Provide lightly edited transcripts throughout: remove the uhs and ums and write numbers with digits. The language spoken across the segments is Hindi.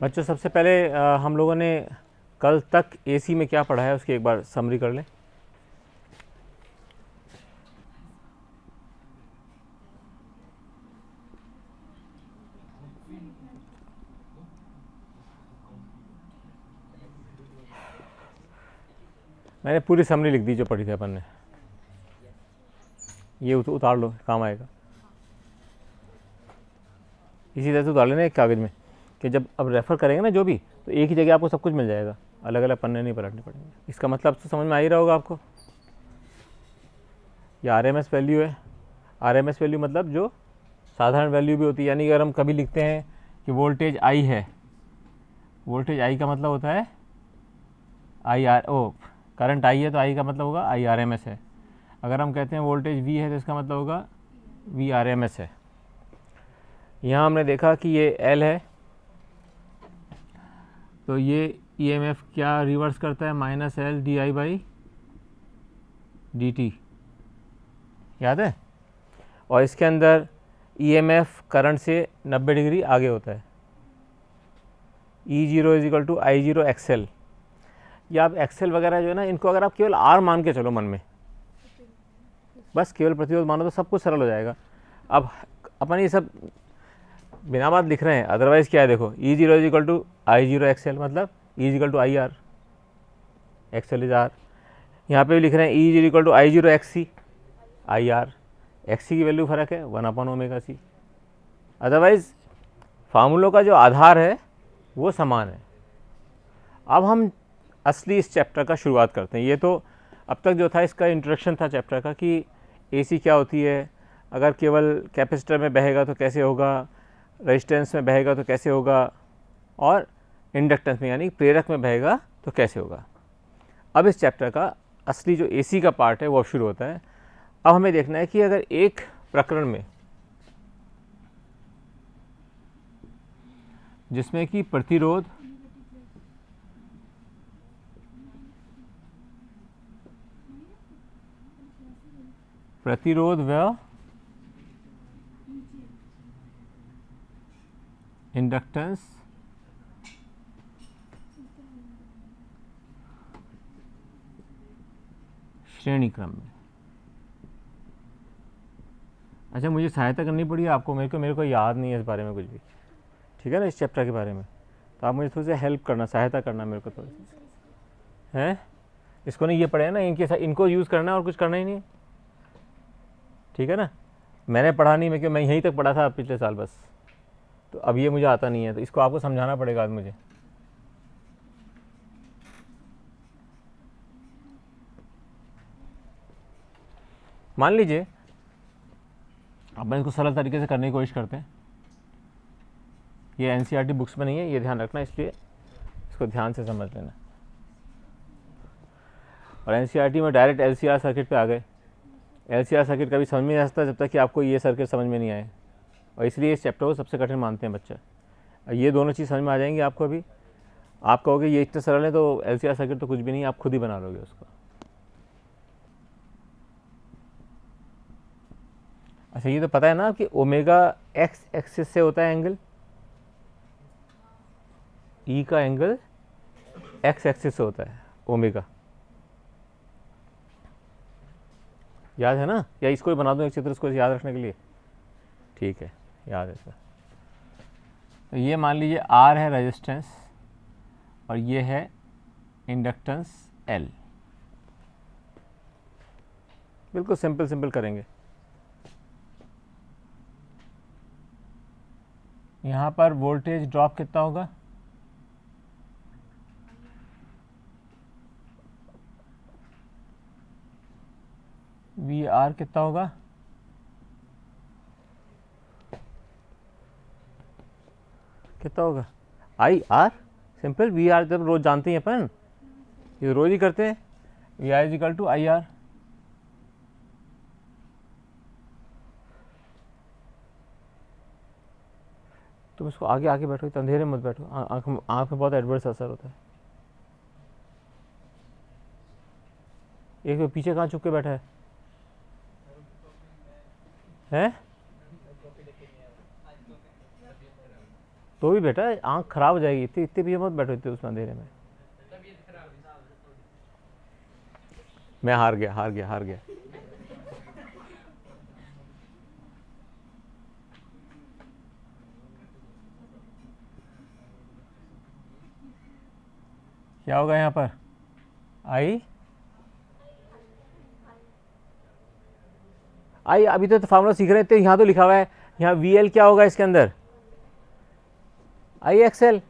बच्चों सबसे पहले हम लोगों ने कल तक एसी में क्या पढ़ा है उसकी एक बार समरी कर लें। मैंने पूरी समरी लिख दी जो पढ़ी थी अपन ने, ये उतार लो, काम आएगा। इसी तरह से उतार लेना एक कागज़ में कि जब अब रेफ़र करेंगे ना जो भी, तो एक ही जगह आपको सब कुछ मिल जाएगा, अलग अलग पन्ने नहीं पलटने पड़ेंगे। इसका मतलब तो समझ में आ ही रहा होगा आपको। ये आरएमएस वैल्यू है। आरएमएस वैल्यू मतलब जो साधारण वैल्यू भी होती है, यानी अगर हम कभी लिखते हैं कि वोल्टेज आई है, वोल्टेज आई का मतलब होता है I R O, current I है तो आई का मतलब होगा आई आर एम एस है। अगर हम कहते हैं वोल्टेज वी है तो इसका मतलब होगा वी आर एम एस है। यहाँ हमने देखा कि ये एल है, तो ये ई एम एफ क्या रिवर्स करता है, minus L D I by D T, याद है। और इसके अंदर ई एम एफ करंट से 90 डिग्री आगे होता है। E zero is equal to I zero XL. या आप एक्सेल वगैरह जो है ना, इनको अगर आप केवल आर मान के चलो मन में, बस केवल प्रतिरोध मानो तो सब कुछ सरल हो जाएगा। अब अपन ये सब बिना बात लिख रहे हैं, अदरवाइज क्या है देखो, E zero is equal to I zero XL, मतलब E is equal to I R, XL is R. यहाँ पे भी लिख रहे हैं E is equal to I zero X C, I R, X C की वैल्यू फ़र्क है 1/ओमेगा सी। अदरवाइज फार्मूलों का जो आधार है वो समान है। अब हम असली इस चैप्टर का शुरुआत करते हैं। ये तो अब तक जो था इसका इंट्रोडक्शन था चैप्टर का कि एसी क्या होती है, अगर केवल कैपेसिटर में बहेगा तो कैसे होगा, रेजिस्टेंस में बहेगा तो कैसे होगा, और इंडक्टेंस में यानी प्रेरक में बहेगा तो कैसे होगा। अब इस चैप्टर का असली जो एसी का पार्ट है वो शुरू होता है। अब हमें देखना है कि अगर एक प्रकरण में जिसमें कि प्रतिरोध व इंडक्टेंस श्रेणी क्रम में, अच्छा मुझे सहायता करनी पड़ी आपको, मेरे को याद नहीं है इस बारे में कुछ भी, ठीक है ना, इस चैप्टर के बारे में, तो आप मुझे थोड़ी सी हेल्प करना, सहायता करना मेरे को थोड़ी सी, हैं। इसको नहीं ये पढ़े हैं ना, इनको यूज़ करना है और कुछ करना ही नहीं, ठीक है ना। मैंने पढ़ा नहीं, मैं यहीं तक पढ़ा था पिछले साल बस, तो अब ये मुझे आता नहीं है, तो इसको आपको समझाना पड़ेगा आज मुझे। मान लीजिए अब मैं इसको सरल तरीके से करने की कोशिश करते हैं। ये एनसीईआरटी बुक्स में नहीं है, ये ध्यान रखना, इसलिए इसको ध्यान से समझ लेना। और एनसीईआरटी में डायरेक्ट एलसीआर सर्किट पे आ गए। एलसीआर सर्किट कभी समझ में नहीं आ सकता जब तक कि आपको ये सर्किट समझ में नहीं आए, और इसलिए इस चैप्टर को सबसे कठिन मानते हैं बच्चे। ये दोनों चीज़ समझ में आ जाएंगी आपको। अभी आप कहोगे ये इतने सरल है तो एलसीआर सर्किट तो कुछ भी नहीं, आप खुद ही बना लोगे उसको। अच्छा ये तो पता है ना कि ओमेगा एक्स एक्सिस से होता है एंगल, ई का एंगल एक्स एक्सिस से होता है ओमेगा, याद है ना। या इसको ही बना दूं एक चित्र इसको याद रखने के लिए, ठीक है, याद है सर। तो ये मान लीजिए आर है रेजिस्टेंस और ये है इंडक्टेंस एल। बिल्कुल सिंपल करेंगे। यहाँ पर वोल्टेज ड्रॉप कितना होगा, वी आर कितना होगा, कितना होगा, I R. Simple, V R जब रोज जानते हैं अपन, ये रोज ही करते हैं, V R is equal to I R. तुम इसको आगे आगे बैठो, इतना अंधेरे मत बैठो, आँख में बहुत एडवर्स असर होता है। एक तो पीछे कहाँ छुप के बैठा है, हैं? तो भी बेटा आंख खराब हो जाएगी, इतने इतने भी मत बैठो इतने उस अंधेरे में। मैं हार गया हार गया हार गया। क्या होगा यहाँ पर? आई आई अभी तो फार्मूला सीख रहे थे, यहाँ तो लिखा हुआ है, यहाँ वी एल क्या होगा इसके अंदर? आई एक्सएल।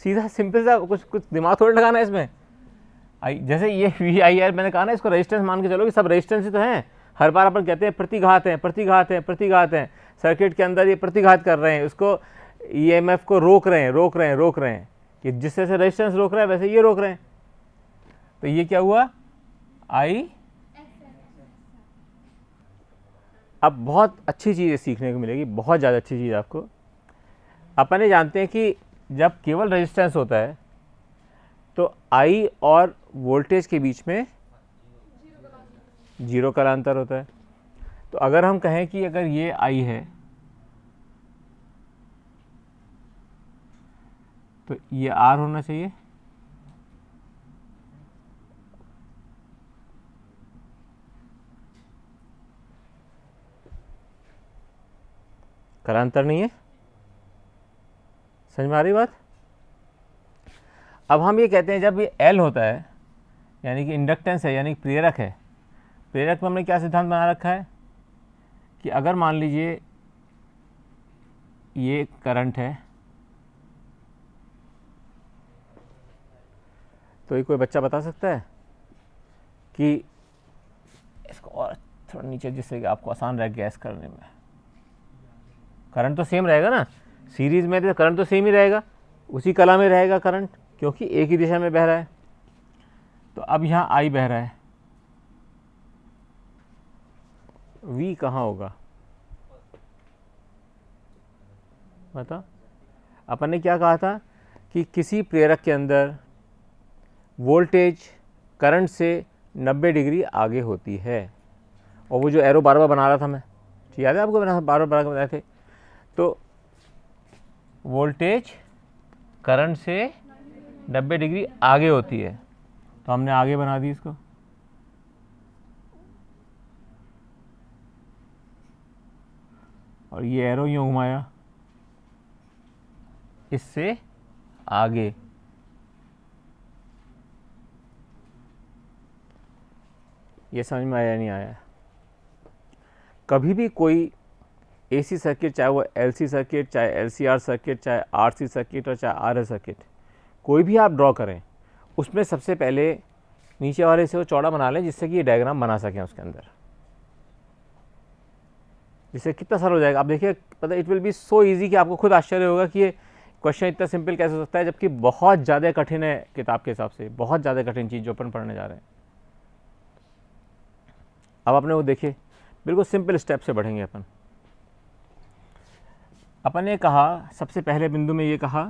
सीधा सिंपल सा, कुछ कुछ दिमाग थोड़ा लगाना है इसमें। आई जैसे ये वी आई आर मैंने कहा ना, इसको रेजिस्टेंस मान के चलो कि सब रेजिस्टेंस ही तो हैं। हर बार अपन कहते हैं प्रतिघात है प्रतिघात है प्रतिघात है, सर्किट के अंदर ये प्रतिघात कर रहे हैं, उसको ईएमएफ को रोक रहे हैं रोक रहे हैं रोक रहे हैं, कि जिस तरह से रेजिस्टेंस रोक रहा है वैसे ये रोक रहे हैं। तो ये क्या हुआ? आई। अब बहुत अच्छी चीज़ सीखने को मिलेगी, बहुत ज़्यादा अच्छी चीज़ आपको। अपन ये जानते हैं कि जब केवल रेजिस्टेंस होता है तो आई और वोल्टेज के बीच में जीरो का अंतर होता है। तो अगर हम कहें कि अगर ये आई है तो ये आर होना चाहिए, कालांतर नहीं है। समझ में आ रही बात? अब हम ये कहते हैं जब ये एल होता है यानी कि इंडक्टेंस है यानी प्रेरक है, प्रेरक में हमने क्या सिद्धांत बना रखा है कि अगर मान लीजिए ये करंट है, तो ये कोई बच्चा बता सकता है कि इसको और थोड़ा नीचे, जिससे कि आपको आसान रहे गैस करने में। करंट तो सेम रहेगा ना, सीरीज में तो करंट तो सेम ही रहेगा, उसी कला में रहेगा करंट, क्योंकि एक ही दिशा में बह रहा है। तो अब यहाँ आई बह रहा है, V कहाँ होगा बता? अपन ने क्या कहा था कि किसी प्रेरक के अंदर वोल्टेज करंट से 90 डिग्री आगे होती है, और वो जो एरो बार बार बना रहा था मैं, याद है आपको, मैंने बार बार बनाए थे। तो वोल्टेज करंट से 90 डिग्री आगे होती है, तो हमने आगे बना दी इसको। और ये एरो यूँ घुमाया इससे आगे। ये समझ में आया नहीं आया? कभी भी कोई एसी सर्किट, चाहे वो एलसी सर्किट, चाहे एलसीआर सर्किट, चाहे आरसी सर्किट और चाहे आरएल सर्किट, कोई भी आप ड्रॉ करें, उसमें सबसे पहले नीचे वाले से वो चौड़ा बना लें जिससे कि ये डायग्राम बना सकें उसके अंदर। जिससे कितना सरल हो जाएगा। आप देखिए, पता it will be so easy कि आपको खुद आश्चर्य होगा कि ये क्वेश्चन इतना सिंपल कैसे हो सकता है, जबकि बहुत ज़्यादा कठिन है किताब के हिसाब से, बहुत ज़्यादा कठिन चीज़ जो अपन पढ़ने जा रहे हैं। अब आपने वो देखिए, बिल्कुल सिंपल स्टेप से बढ़ेंगे अपन। अपन ने कहा सबसे पहले बिंदु में ये कहा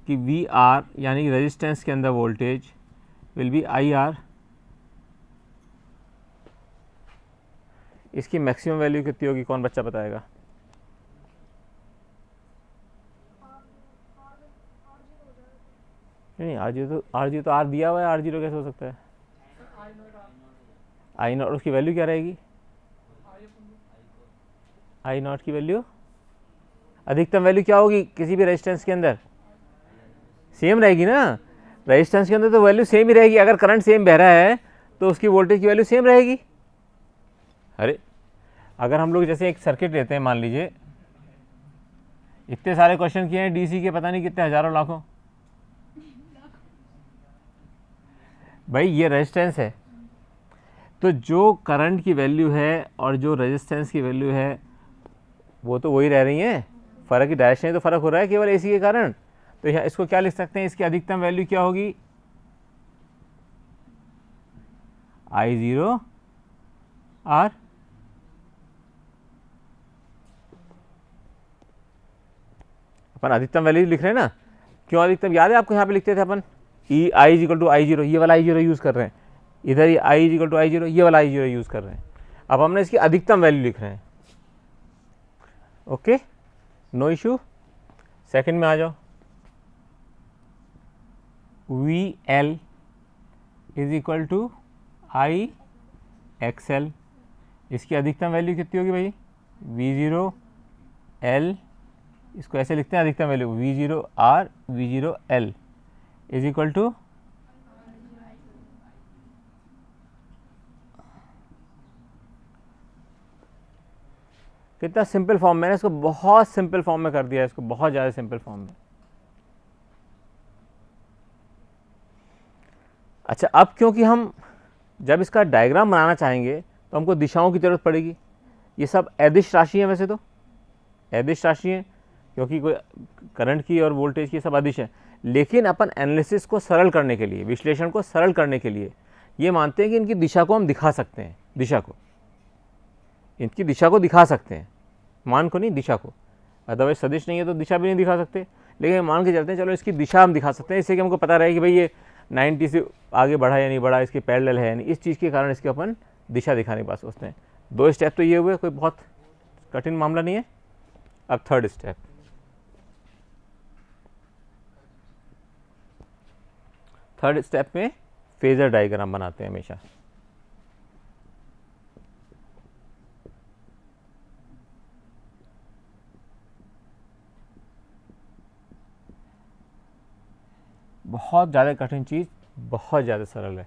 कि वी आर यानी रेजिस्टेंस के अंदर voltage will be I R. इसकी मैक्सिमम वैल्यू कितनी होगी, कौन बच्चा बताएगा? नहीं, आर जी तो आर दिया हुआ है, आर जीरो कैसे हो सकता है? आई नॉट, उसकी वैल्यू क्या रहेगी? आई नॉट की वैल्यू, अधिकतम वैल्यू क्या होगी किसी भी रेजिस्टेंस के अंदर? सेम रहेगी ना, रेजिस्टेंस के अंदर तो वैल्यू सेम ही रहेगी। अगर करंट सेम बह रहा है तो उसकी वोल्टेज की वैल्यू सेम रहेगी। अरे अगर हम लोग जैसे एक सर्किट लेते हैं, मान लीजिए इतने सारे क्वेश्चन किए हैं डीसी के, पता नहीं कितने हजारों लाखों, भाई ये रेजिस्टेंस है, तो जो करंट की वैल्यू है और जो रेजिस्टेंस की वैल्यू है वो तो वही रह रही है, फ़र्क की डायरेक्शन तो फ़र्क हो रहा है केवल एसी के कारण। तो यहाँ इसको क्या लिख सकते हैं, इसकी अधिकतम वैल्यू क्या होगी? आई जीरो आर। अपन अधिकतम वैल्यू लिख रहे हैं ना, क्यों अधिकतम? याद है आपको, यहाँ पे लिखते थे अपन E I is equal to I zero, ये वाला आई जीरो यूज़ कर रहे हैं, इधर ये I is equal to I zero, ये वाला आई जीरो यूज़ कर रहे हैं। अब हमने इसकी अधिकतम वैल्यू लिख रहे हैं। Okay, no issue. सेकंड में आ जाओ, V L is equal to I X L. इसकी अधिकतम वैल्यू कितनी होगी भाई, वी ज़ीरो एल, इसको ऐसे लिखते हैं अधिकतम value V zero R V zero L is equal to कितना सिंपल फॉर्म, मैंने इसको बहुत सिंपल फॉर्म में कर दिया है, इसको बहुत ज़्यादा सिंपल फॉर्म में। अच्छा, अब क्योंकि हम जब इसका डायग्राम बनाना चाहेंगे तो हमको दिशाओं की ज़रूरत पड़ेगी। ये सब अदिश राशि है, वैसे तो अदिश राशि है क्योंकि कोई करंट की और वोल्टेज की सब अदिश है, लेकिन अपन एनालिसिस को सरल करने के लिए, विश्लेषण को सरल करने के लिए ये मानते हैं कि इनकी दिशा को हम दिखा सकते हैं, दिशा को, इनकी दिशा को दिखा सकते हैं, मान को नहीं, दिशा को। अदरवाइज सदिश नहीं है तो दिशा भी नहीं दिखा सकते, लेकिन मान के चलते हैं चलो इसकी दिशा हम दिखा सकते हैं, इससे कि हमको पता रहे कि भाई ये 90 से आगे बढ़ा या नहीं बढ़ा, इसके पैरेलल है या नहीं, इस चीज़ के कारण इसके अपन दिशा दिखाने के पास सोचते हैं। 2 स्टेप तो ये हुए, कोई बहुत कठिन मामला नहीं है। अब थर्ड स्टेप, थर्ड स्टेप में फेजर डायग्राम बनाते हैं हमेशा। बहुत ज़्यादा कठिन चीज़ बहुत ज़्यादा सरल है।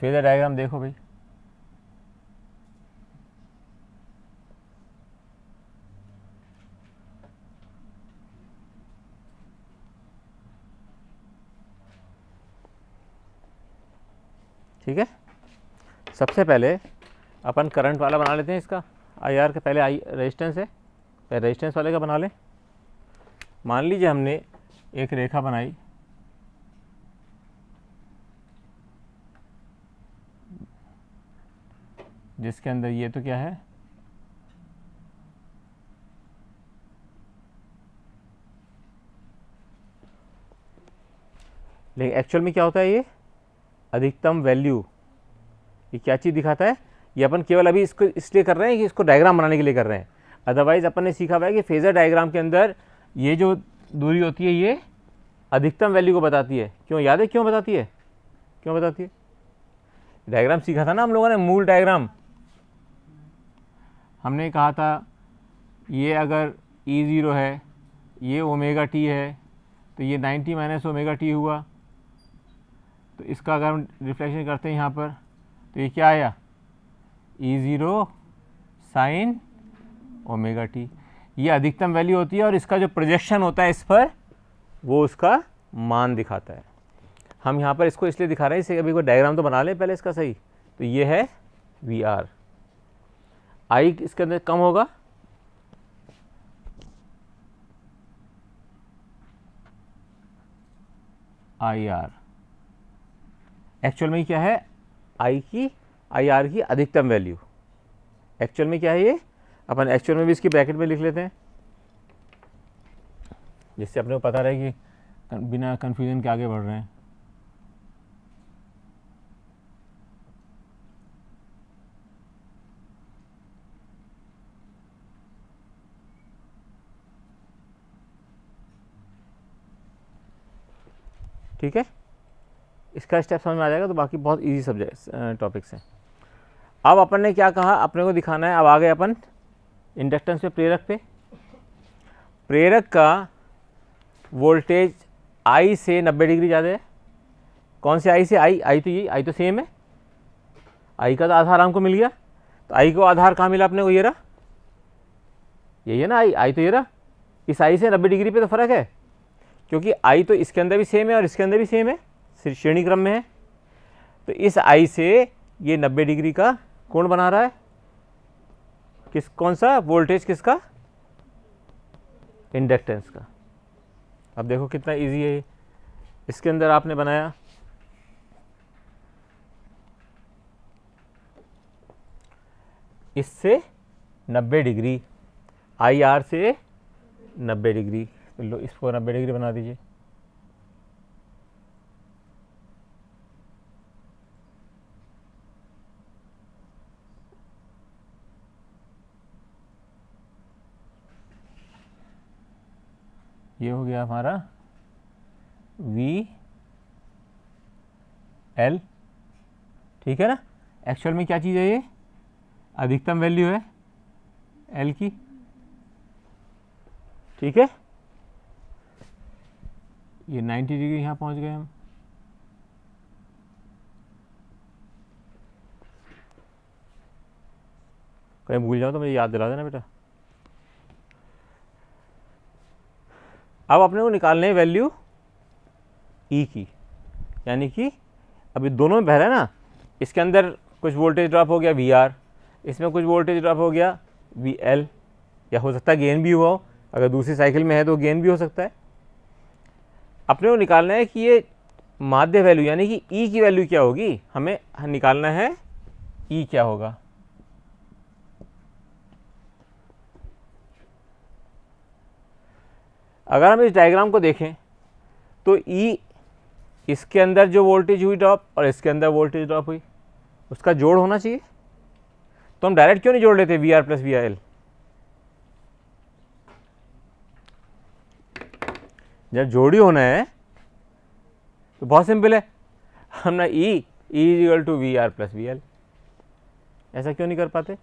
फेजर डायग्राम देखो भाई, ठीक है। सबसे पहले अपन करंट वाला बना लेते हैं, इसका आई आर के पहले आई रेजिस्टेंस है, पहले रेजिस्टेंस वाले का बना लें। मान लीजिए हमने एक रेखा बनाई, जिसके अंदर ये तो क्या है, लेकिन एक्चुअल में क्या होता है, ये अधिकतम वैल्यू, ये क्या चीज़ दिखाता है, ये अपन केवल अभी इसको इसलिए कर रहे हैं कि इसको डायग्राम बनाने के लिए कर रहे हैं। अदरवाइज अपन ने सीखा हुआ है कि फेजर डायग्राम के अंदर ये जो दूरी होती है ये अधिकतम वैल्यू को बताती है। क्यों, याद है क्यों बताती है, क्यों बताती है? डायग्राम सीखा था ना हम लोगों ने, मूल डायग्राम। हमने कहा था ये अगर E0 है, ये ओमेगा टी है, तो ये 90 माइनस ओमेगा टी हुआ, तो इसका अगर हम रिफ्लेक्शन करते हैं यहाँ पर तो ये क्या आया, E0 साइन ओमेगा टी। ये अधिकतम वैल्यू होती है और इसका जो प्रोजेक्शन होता है इस पर, वो उसका मान दिखाता है। हम यहाँ पर इसको इसलिए दिखा रहे हैं, इसे अभी कोई डायग्राम तो बना लें पहले इसका सही। तो ये है वी आर, आई इसके अंदर कम होगा, आई आर। एक्चुअल में क्या है, आई की, आई आर की अधिकतम वैल्यू। एक्चुअल में क्या है ये, अपन एक्चुअल में भी इसकी ब्रैकेट में लिख लेते हैं, जिससे अपने को पता रहे कि बिना कन्फ्यूजन के आगे बढ़ रहे हैं। ठीक है, इसका स्टेप समझ में आ जाएगा तो बाकी बहुत इजी सब्जेक्ट टॉपिक्स हैं। अब अपन ने क्या कहा, अपने को दिखाना है, अब आ गए अपन इंडक्टेंस पे, प्रेरक पे। प्रेरक का वोल्टेज आई से 90 डिग्री ज़्यादा है। कौन से आई से, आई तो ये, आई तो सेम है, आई का तो आधार हमको मिल गया। तो आई को आधार कहाँ मिला अपने को, ये रहा, यही है ना आई तो ये रहा। इस आई से 90 डिग्री पे तो फर्क है, क्योंकि आई तो इसके अंदर भी सेम है और इसके अंदर भी सेम है, श्रेणी क्रम में है। तो इस आई से ये 90 डिग्री का कोण बना रहा है, किस, कौन सा वोल्टेज, किसका, इंडक्टेंस का। अब देखो कितना इजी है, इसके अंदर आपने बनाया इससे 90 डिग्री, आई आर से 90 डिग्री, तो लो इसको 90 डिग्री बना दीजिए। ये हो गया हमारा वी एल, ठीक है ना। एक्चुअल में क्या चीज़ है ये, अधिकतम वैल्यू है एल की, ठीक है। ये 90 डिग्री यहाँ पहुँच गए हम। कहीं भूल जाओ तो मुझे याद दिला देना बेटा। अब अपने को निकालने है वैल्यू ई की, यानी कि अभी दोनों में बह रहा है ना, इसके अंदर कुछ वोल्टेज ड्रॉप हो गया वी आर, इसमें कुछ वोल्टेज ड्रॉप हो गया वी एल, या हो सकता है गेन भी हुआ हो, अगर दूसरी साइकिल में है तो गेन भी हो सकता है। अपने को निकालना है कि ये माध्य वैल्यू यानी कि ई की वैल्यू क्या होगी, हमें निकालना है ई क्या होगा। अगर हम इस डायग्राम को देखें तो ई, इसके अंदर जो वोल्टेज हुई ड्रॉप और इसके अंदर वोल्टेज ड्रॉप हुई, उसका जोड़ होना चाहिए। तो हम डायरेक्ट क्यों नहीं जोड़ लेते V R plus V I L. जब जोड़ी होना है तो बहुत सिंपल है, हम ना E equal to V R plus V L. ऐसा क्यों नहीं कर पाते,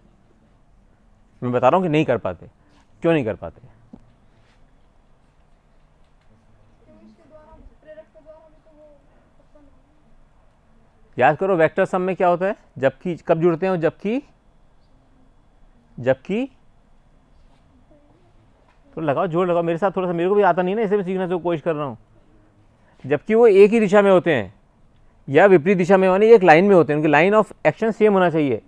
मैं बता रहा हूं कि नहीं कर पाते। क्यों नहीं कर पाते, याद करो वेक्टर सम में क्या होता है, जबकि कब जुड़ते हैं, जबकि तो लगाओ, जोड़ लगाओ मेरे साथ थोड़ा सा, मेरे को भी आता नहीं ना, इसे मैं सीखने की कोशिश कर रहा हूँ। जबकि वो एक ही दिशा में होते हैं या विपरीत दिशा में, यानी एक लाइन में होते हैं, उनकी लाइन ऑफ एक्शन सेम होना चाहिए।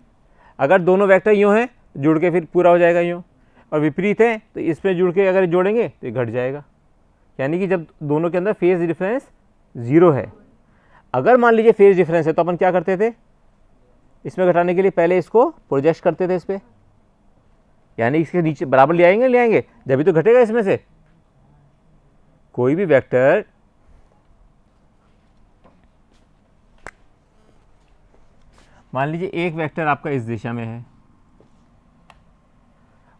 अगर दोनों वेक्टर यूँ हैं जुड़ के फिर पूरा हो जाएगा यूँ, और विपरीत है तो इसमें जुड़ के अगर जोड़ेंगे तो ये घट जाएगा। यानी कि जब दोनों के अंदर फेज डिफरेंस 0 है, अगर मान लीजिए फेज डिफरेंस है तो अपन क्या करते थे, इसमें घटाने के लिए पहले इसको प्रोजेक्ट करते थे इस पर, यानी इसके नीचे बराबर ले आएंगे जब तो घटेगा इसमें से कोई भी वेक्टर। मान लीजिए एक वेक्टर आपका इस दिशा में है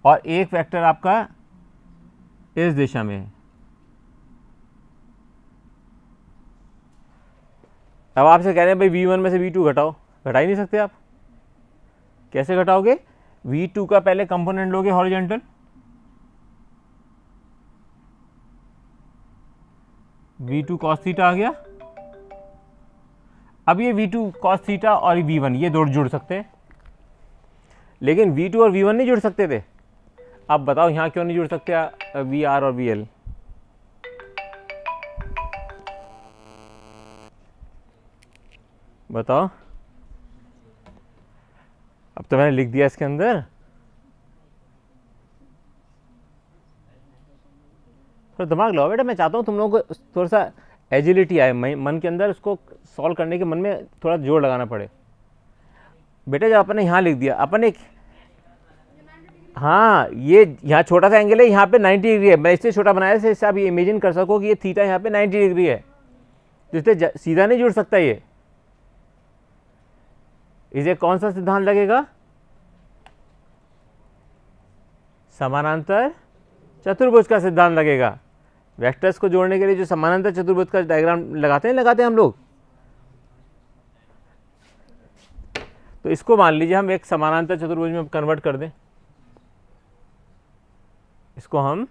और एक वेक्टर आपका इस दिशा में है। अब आपसे कह रहे हैं भाई V1 में से V2 घटाओ, घटा ही नहीं सकते आप। कैसे घटाओगे, V2 का पहले कंपोनेंट लोगे हॉरिजॉन्टल, V2 cos थीटा आ गया। अब ये V2 cos थीटा और V1 ये दो जुड़ सकते हैं, लेकिन V2 और V1 नहीं जुड़ सकते थे। अब बताओ यहाँ क्यों नहीं जुड़ सकते VR और VL। बताओ, अब तो मैंने लिख दिया इसके अंदर। थोड़ा दिमाग लगाओ बेटा, मैं चाहता हूँ तुम लोगों को थोड़ा सा एजिलिटी आए मन के अंदर, उसको सॉल्व करने के मन में थोड़ा जोर लगाना पड़े। बेटा जब अपन ने यहाँ लिख दिया, अपन एक, हाँ ये यहाँ छोटा सा एंगल है, यहाँ पे 90 डिग्री है, मैं इससे छोटा बनाया इससे आप ये इमेजिन कर सको कि ये थीटा यहाँ पे 90 डिग्री है, जिससे सीधा नहीं जुड़ सकता ये। इसे कौन सा सिद्धांत लगेगा, समानांतर चतुर्भुज का सिद्धांत लगेगा। वेक्टर्स को जोड़ने के लिए जो समानांतर चतुर्भुज का डायग्राम लगाते हैं हम लोग, तो इसको मान लीजिए हम एक समानांतर चतुर्भुज में कन्वर्ट कर दें, इसको हम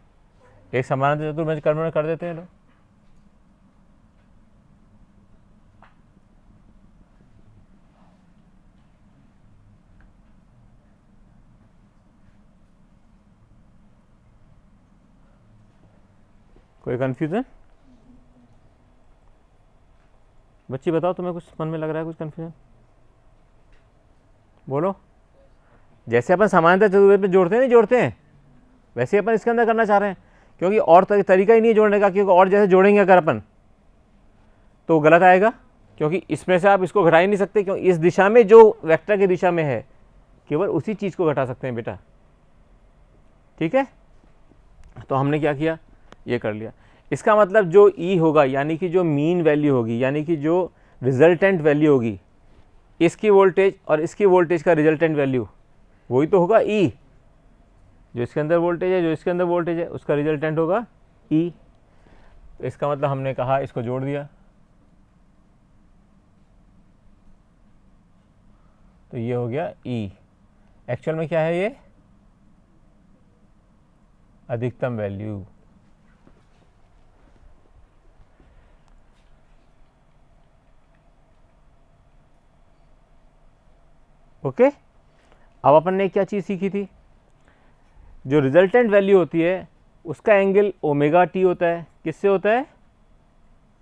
एक समानांतर चतुर्भुज कन्वर्ट कर देते हैं लोग। कोई कंफ्यूजन, बच्ची बताओ, तुम्हें कुछ मन में लग रहा है, कुछ कंफ्यूजन बोलो। जैसे अपन समानांतर चतुर्भुज में जोड़ते हैं, नहीं जोड़ते हैं, वैसे ही अपन इसके अंदर करना चाह रहे हैं, क्योंकि और तरीका ही नहीं है जोड़ने का, क्योंकि और जैसे जोड़ेंगे अगर अपन तो गलत आएगा, क्योंकि इसमें से आप इसको घटा ही नहीं सकते, क्योंकि इस दिशा में जो वेक्टर की दिशा में है केवल उसी चीज़ को घटा सकते हैं बेटा, ठीक है। तो हमने क्या किया, ये कर लिया। इसका मतलब जो ई होगा, यानी कि जो मीन वैल्यू होगी, यानी कि जो रिजल्टेंट वैल्यू होगी, इसकी वोल्टेज और इसकी वोल्टेज का रिजल्टेंट वैल्यू वही तो होगा ई। जो इसके अंदर वोल्टेज है, जो इसके अंदर वोल्टेज है, उसका रिजल्टेंट होगा ई। तो इसका मतलब हमने कहा इसको जोड़ दिया, तो ये हो गया E। एक्चुअल में क्या है ये? अधिकतम वैल्यू। ओके, अब अपन ने क्या चीज़ सीखी थी? जो रिजल्टेंट वैल्यू होती है उसका एंगल ओमेगा टी होता है। किससे होता है?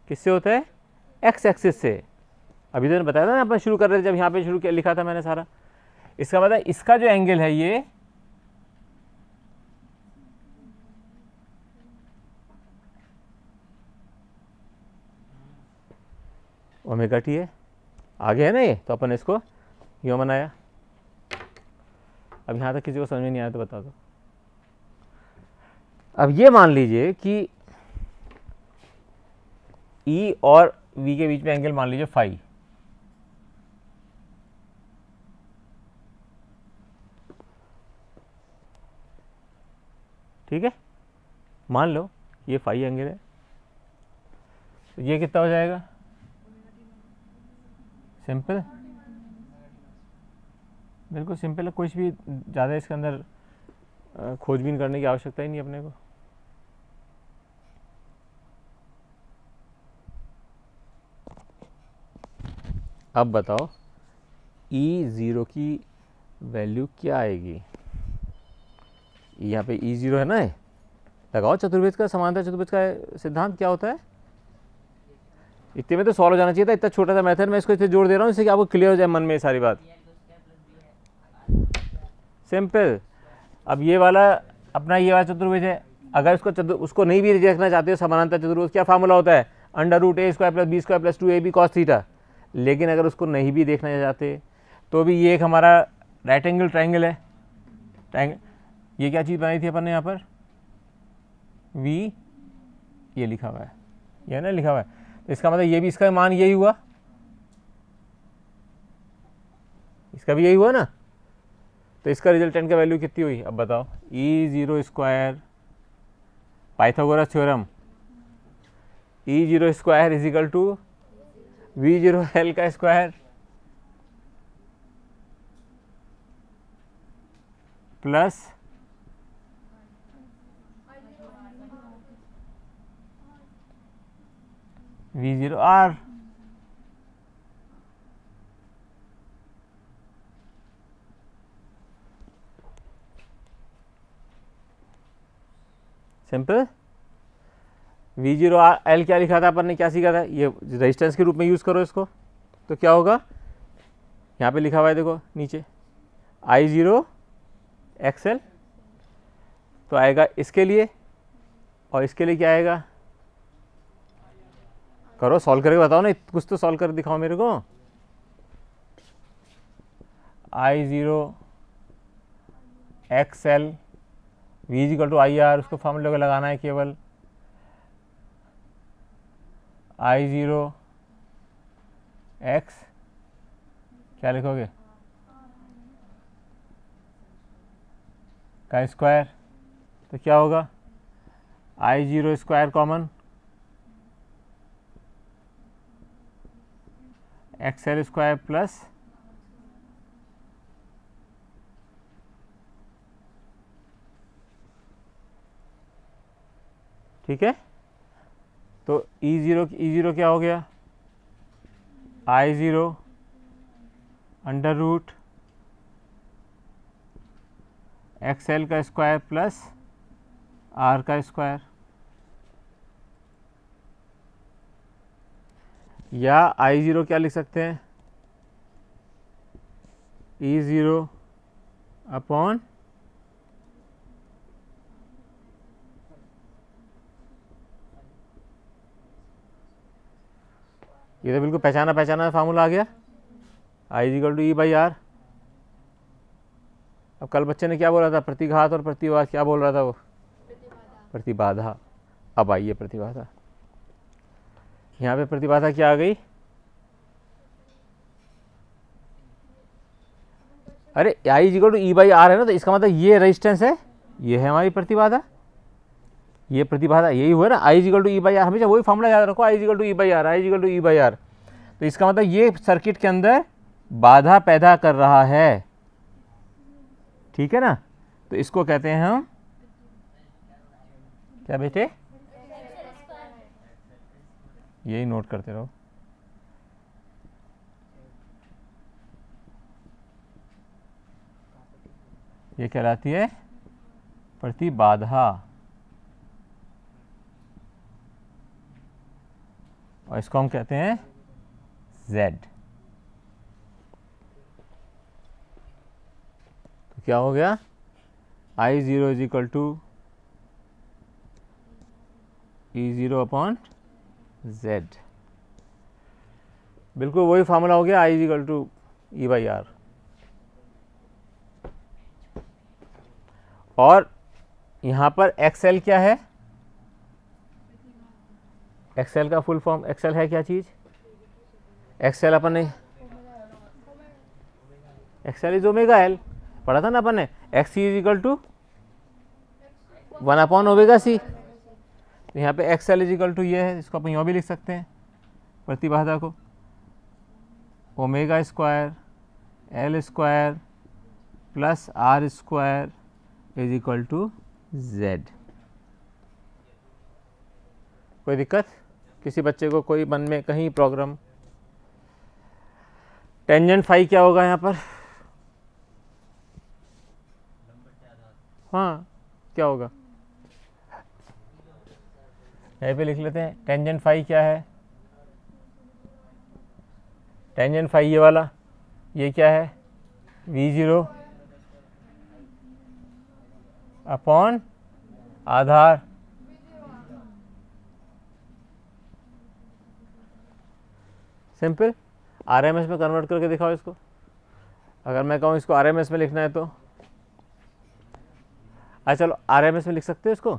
किससे होता है? एक्स एक्सिस से। अभी तो बताया था ना, अपन शुरू कर रहे थे जब यहाँ पे शुरू किया, लिखा था मैंने सारा। इसका मतलब इसका जो एंगल है ये ओमेगा टी है। आगे है ना ये, तो अपन इसको यूं बनाया। अब यहाँ तक किसी को समझ में नहीं आया तो बता दो। अब ये मान लीजिए कि E और V के बीच में एंगल मान लीजिए फाई। ठीक है, मान लो ये फाई एंगल है, तो ये कितना हो जाएगा? सिंपल, बिल्कुल सिंपल है। कुछ भी ज़्यादा इसके अंदर खोजबीन करने की आवश्यकता ही नहीं अपने को। अब बताओ E0 की वैल्यू क्या आएगी? यहाँ पे E0 है ना, लगाओ चतुर्भुज का, समांतर चतुर्भुज का सिद्धांत क्या होता है? इतने में तो सॉल्व हो जाना चाहिए था। इतना छोटा सा मेथड मैं इसको इसे जोड़ दे रहा हूँ, इससे कि आपको क्लियर हो जाए मन में ये सारी बात। सिंपल। अब ये वाला अपना ये वाला चतुर्भुज है, अगर उसको नहीं भी देखना चाहते हो समानांतर चतुर्भुज, क्या फार्मूला होता है? √a² + b² + 2ab cos theta. लेकिन अगर उसको नहीं भी देखना चाहते तो भी ये एक हमारा राइट एंगल ट्रायंगल है। ये क्या चीज़ बनाई थी अपन ने यहाँ पर? v, ये लिखा हुआ है, ये ना लिखा हुआ है, तो इसका मतलब ये भी, इसका मान यही हुआ, इसका भी यही हुआ ना। तो इसका रिजल्टेंट का वैल्यू कितनी हुई? अब बताओ। E0² Pythagoras theorem, E0² = V0L का square plus V0R। Simple. V0L क्या लिखा था अपन ने, क्या सीखा था? ये रेजिस्टेंस के रूप में यूज़ करो इसको, तो क्या होगा? यहाँ पे लिखा हुआ है देखो नीचे, I0 XL, तो आएगा इसके लिए, और इसके लिए क्या आएगा? करो, सॉल्व करके बताओ ना, कुछ तो सॉल्व कर दिखाओ मेरे को। I0 XL V = IR, उसको फॉर्मूले को लगाना है केवल। I0 X क्या लिखोगे? का स्क्वायर, तो क्या होगा? I0² कॉमन, XL² प्लस ठीक है। तो E0 क्या हो गया? I0 √ XL का स्क्वायर प्लस R का स्क्वायर, या I0 क्या लिख सकते हैं? E0 अपॉन ये तो बिल्कुल पहचाना फार्मूला आ गया, I = E/R। अब कल बच्चे ने क्या बोला था? प्रतिघात और प्रतिवाद, क्या बोल रहा था वो? प्रतिबाधा। अब आइए प्रतिबाधा, यहाँ पे प्रतिबाधा क्या आ गई? अरे I = E/R है ना, तो इसका मतलब ये रेजिस्टेंस है, ये है हमारी प्रतिबाधा। ये प्रतिबाधा यही हुआ ना, I is equal to E by R, हमेशा वही फॉर्मूला याद रखो, I is equal to E by R, I is equal to E by R. तो इसका मतलब ये सर्किट के अंदर बाधा पैदा कर रहा है, ठीक है ना। तो इसको कहते हैं हम क्या बेटे, यही नोट करते रहो। ये कहलाती है प्रतिबाधा, और इसको हम कहते हैं Z। तो क्या हो गया, I zero is equal to E0 upon Z, बिल्कुल वही फार्मूला हो गया, I is equal to E by R. और यहाँ पर XL क्या है, XL का फुल फॉर्म, XL है क्या चीज़, XL अपन ने XL इज ओमेगा एल पढ़ा था ना अपन ने, XC is equal to 1 upon omega C. तो यहाँ पे XL इज इक्वल टू ये है, इसको अपन यूँ भी लिख सकते हैं प्रतिबाधा को, omega square L square plus R square is equal to Z। कोई दिक्कत किसी बच्चे को, कोई मन में कहीं प्रॉब्लम। टेंजेंट फाई क्या होगा यहाँ पर, हाँ क्या होगा, यहीं पे लिख लेते हैं। टेंजेंट फाई क्या है, टेंजेंट फाई ये वाला, ये क्या है, V0 अपॉन आधार, सिंपल। RMS में कन्वर्ट करके दिखाओ इसको, अगर मैं कहूँ इसको RMS में लिखना है तो, अच्छा चलो RMS में लिख सकते हो इसको,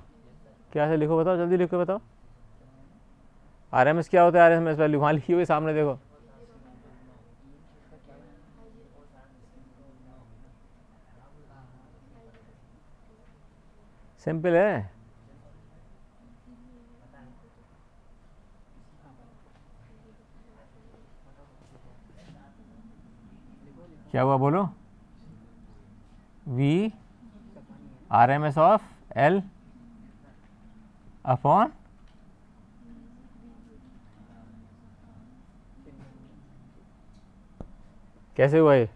क्या से लिखो बताओ, जल्दी लिखो बताओ। RMS क्या होता है, RMS वैल्यू वहाँ लिखी हुई सामने देखो, सिंपल है। क्या हुआ बोलो, V RMS of L upon कैसे हुआ ये,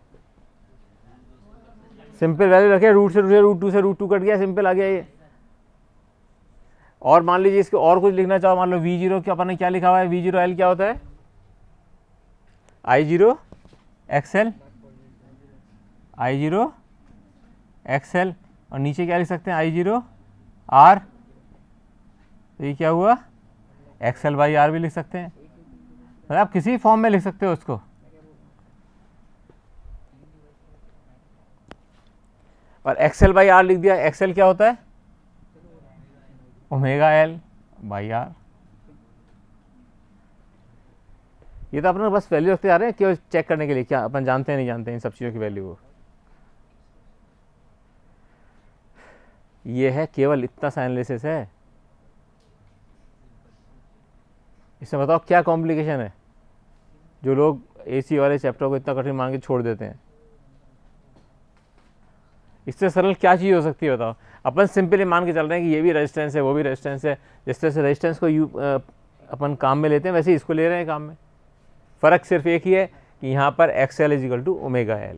सिंपल वैल्यू रखे, रूट से रूट टू कट गया, सिंपल आ गया ये। और मान लीजिए इसको और कुछ लिखना चाहो, मान लो V0 क्या अपन ने क्या लिखा हुआ है, V0 L क्या होता है, I0 XL, I0 XL, और नीचे क्या लिख सकते हैं, I0 R। तो ये क्या हुआ, XL बाई R भी लिख सकते हैं, मतलब आप किसी फॉर्म में लिख सकते हो उसको। और XL बाई R लिख दिया, XL क्या होता है, ओमेगा L बाई R। ये तो अपने बस वैल्यू रखते जा रहे हैं केवल चेक करने के लिए, क्या अपन जानते हैं नहीं जानते हैं इन सब चीज़ों की वैल्यू को। ये है केवल इतना सा एनालिसिस है, इसमें बताओ क्या कॉम्प्लिकेशन है जो लोग AC वाले चैप्टर को इतना कठिन मान के छोड़ देते हैं। इससे सरल क्या चीज़ हो सकती है बताओ, अपन सिंपली मान के चल रहे हैं कि ये भी रेजिस्टेंस है वो भी रेजिस्टेंस है, जिस तरह से रेजिस्टेंस को अपन काम में लेते हैं वैसे इसको ले रहे हैं काम में। फ़र्क सिर्फ एक ही है कि यहाँ पर XL is equal to omega L।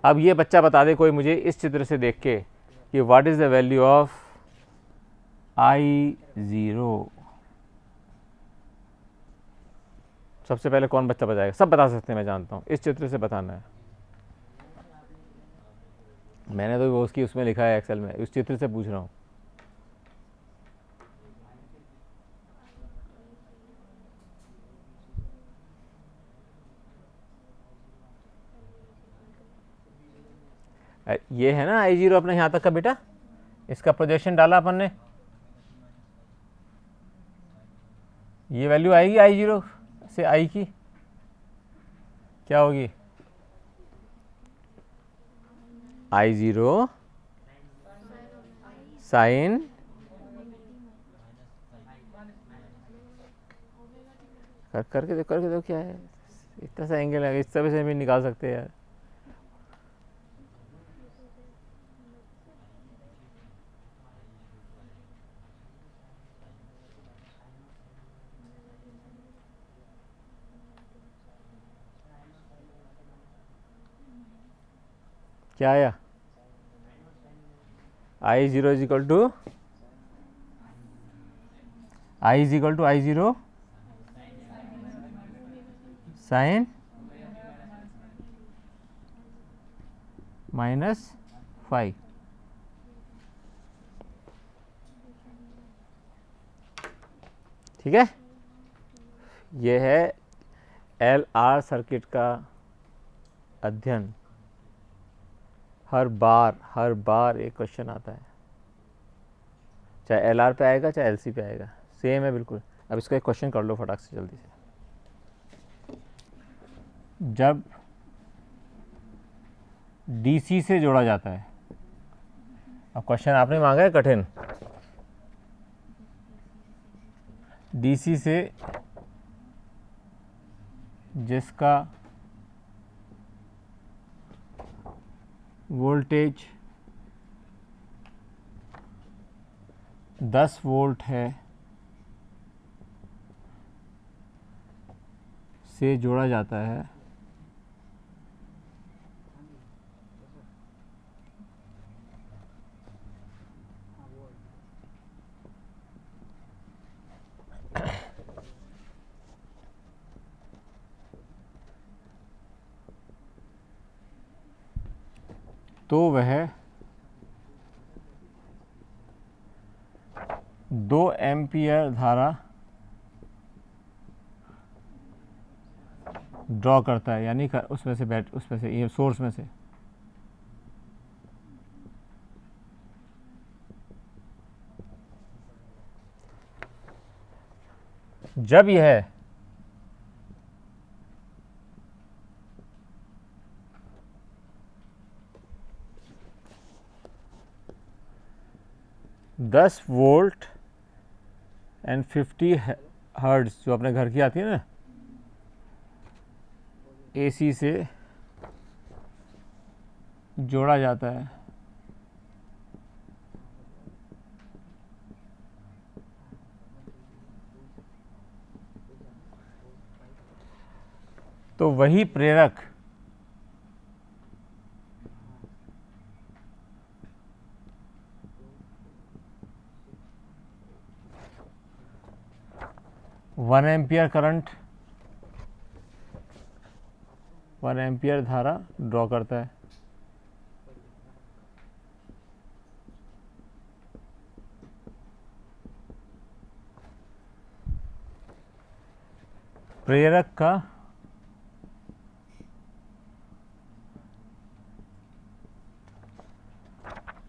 अब ये बच्चा बता दे कोई मुझे इस चित्र से देख के कि what is the value of I0। सबसे पहले कौन बच्चा बताएगा, सब बता सकते हैं मैं जानता हूँ, इस चित्र से बताना है। मैंने तो वो उसकी उसमें लिखा है एक्सेल में, उस चित्र से पूछ रहा हूँ। ये है ना I0 अपने यहाँ तक का बेटा, इसका प्रोजेक्शन डाला अपन ने, ये वैल्यू आएगी I0 से I की क्या होगी, I0 साइन करके दो क्या है, इतना सा एंगल है, इस तरह से भी निकाल सकते हैं यार। क्या आया, I0 is equal to I0 sign -5। ठीक है, ये है LR सर्किट का अध्ययन। हर बार एक क्वेश्चन आता है, चाहे LR पे आएगा चाहे LC पे आएगा, सेम है बिल्कुल। अब इसका एक क्वेश्चन कर लो फटाक से जल्दी से। जब DC से जोड़ा जाता है, अब क्वेश्चन आपने मांगा है कठिन, DC से जिसका वोल्टेज 10 वोल्ट है से जोड़ा जाता है, तो वह 2 एम्पियर धारा ड्रॉ करता है, यानी उसमें से ये सोर्स में से। जब यह $10 वोल्ट एंड 50 हर्ट्ज जो अपने घर की आती है ना, AC से जोड़ा जाता है, तो वही प्रेरक वन एम्पियर धारा ड्रॉ करता है। प्रेरक का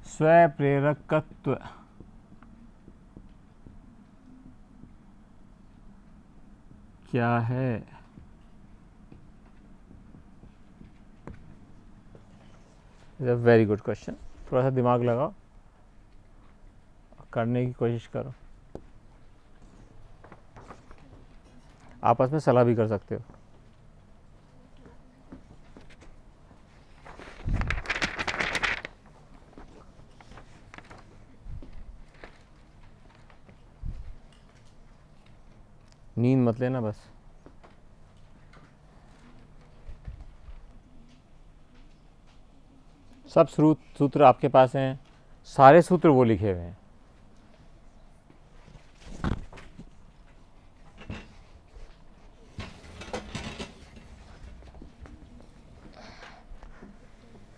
स्वप्रेरकत्व क्या है? Is a very good question. थोड़ा सा दिमाग लगाओ, करने की कोशिश करो, आपस में सलाह भी कर सकते हो। नींद मत लेना बस। सब सूत्र आपके पास हैं, सारे सूत्र वो लिखे हुए हैं।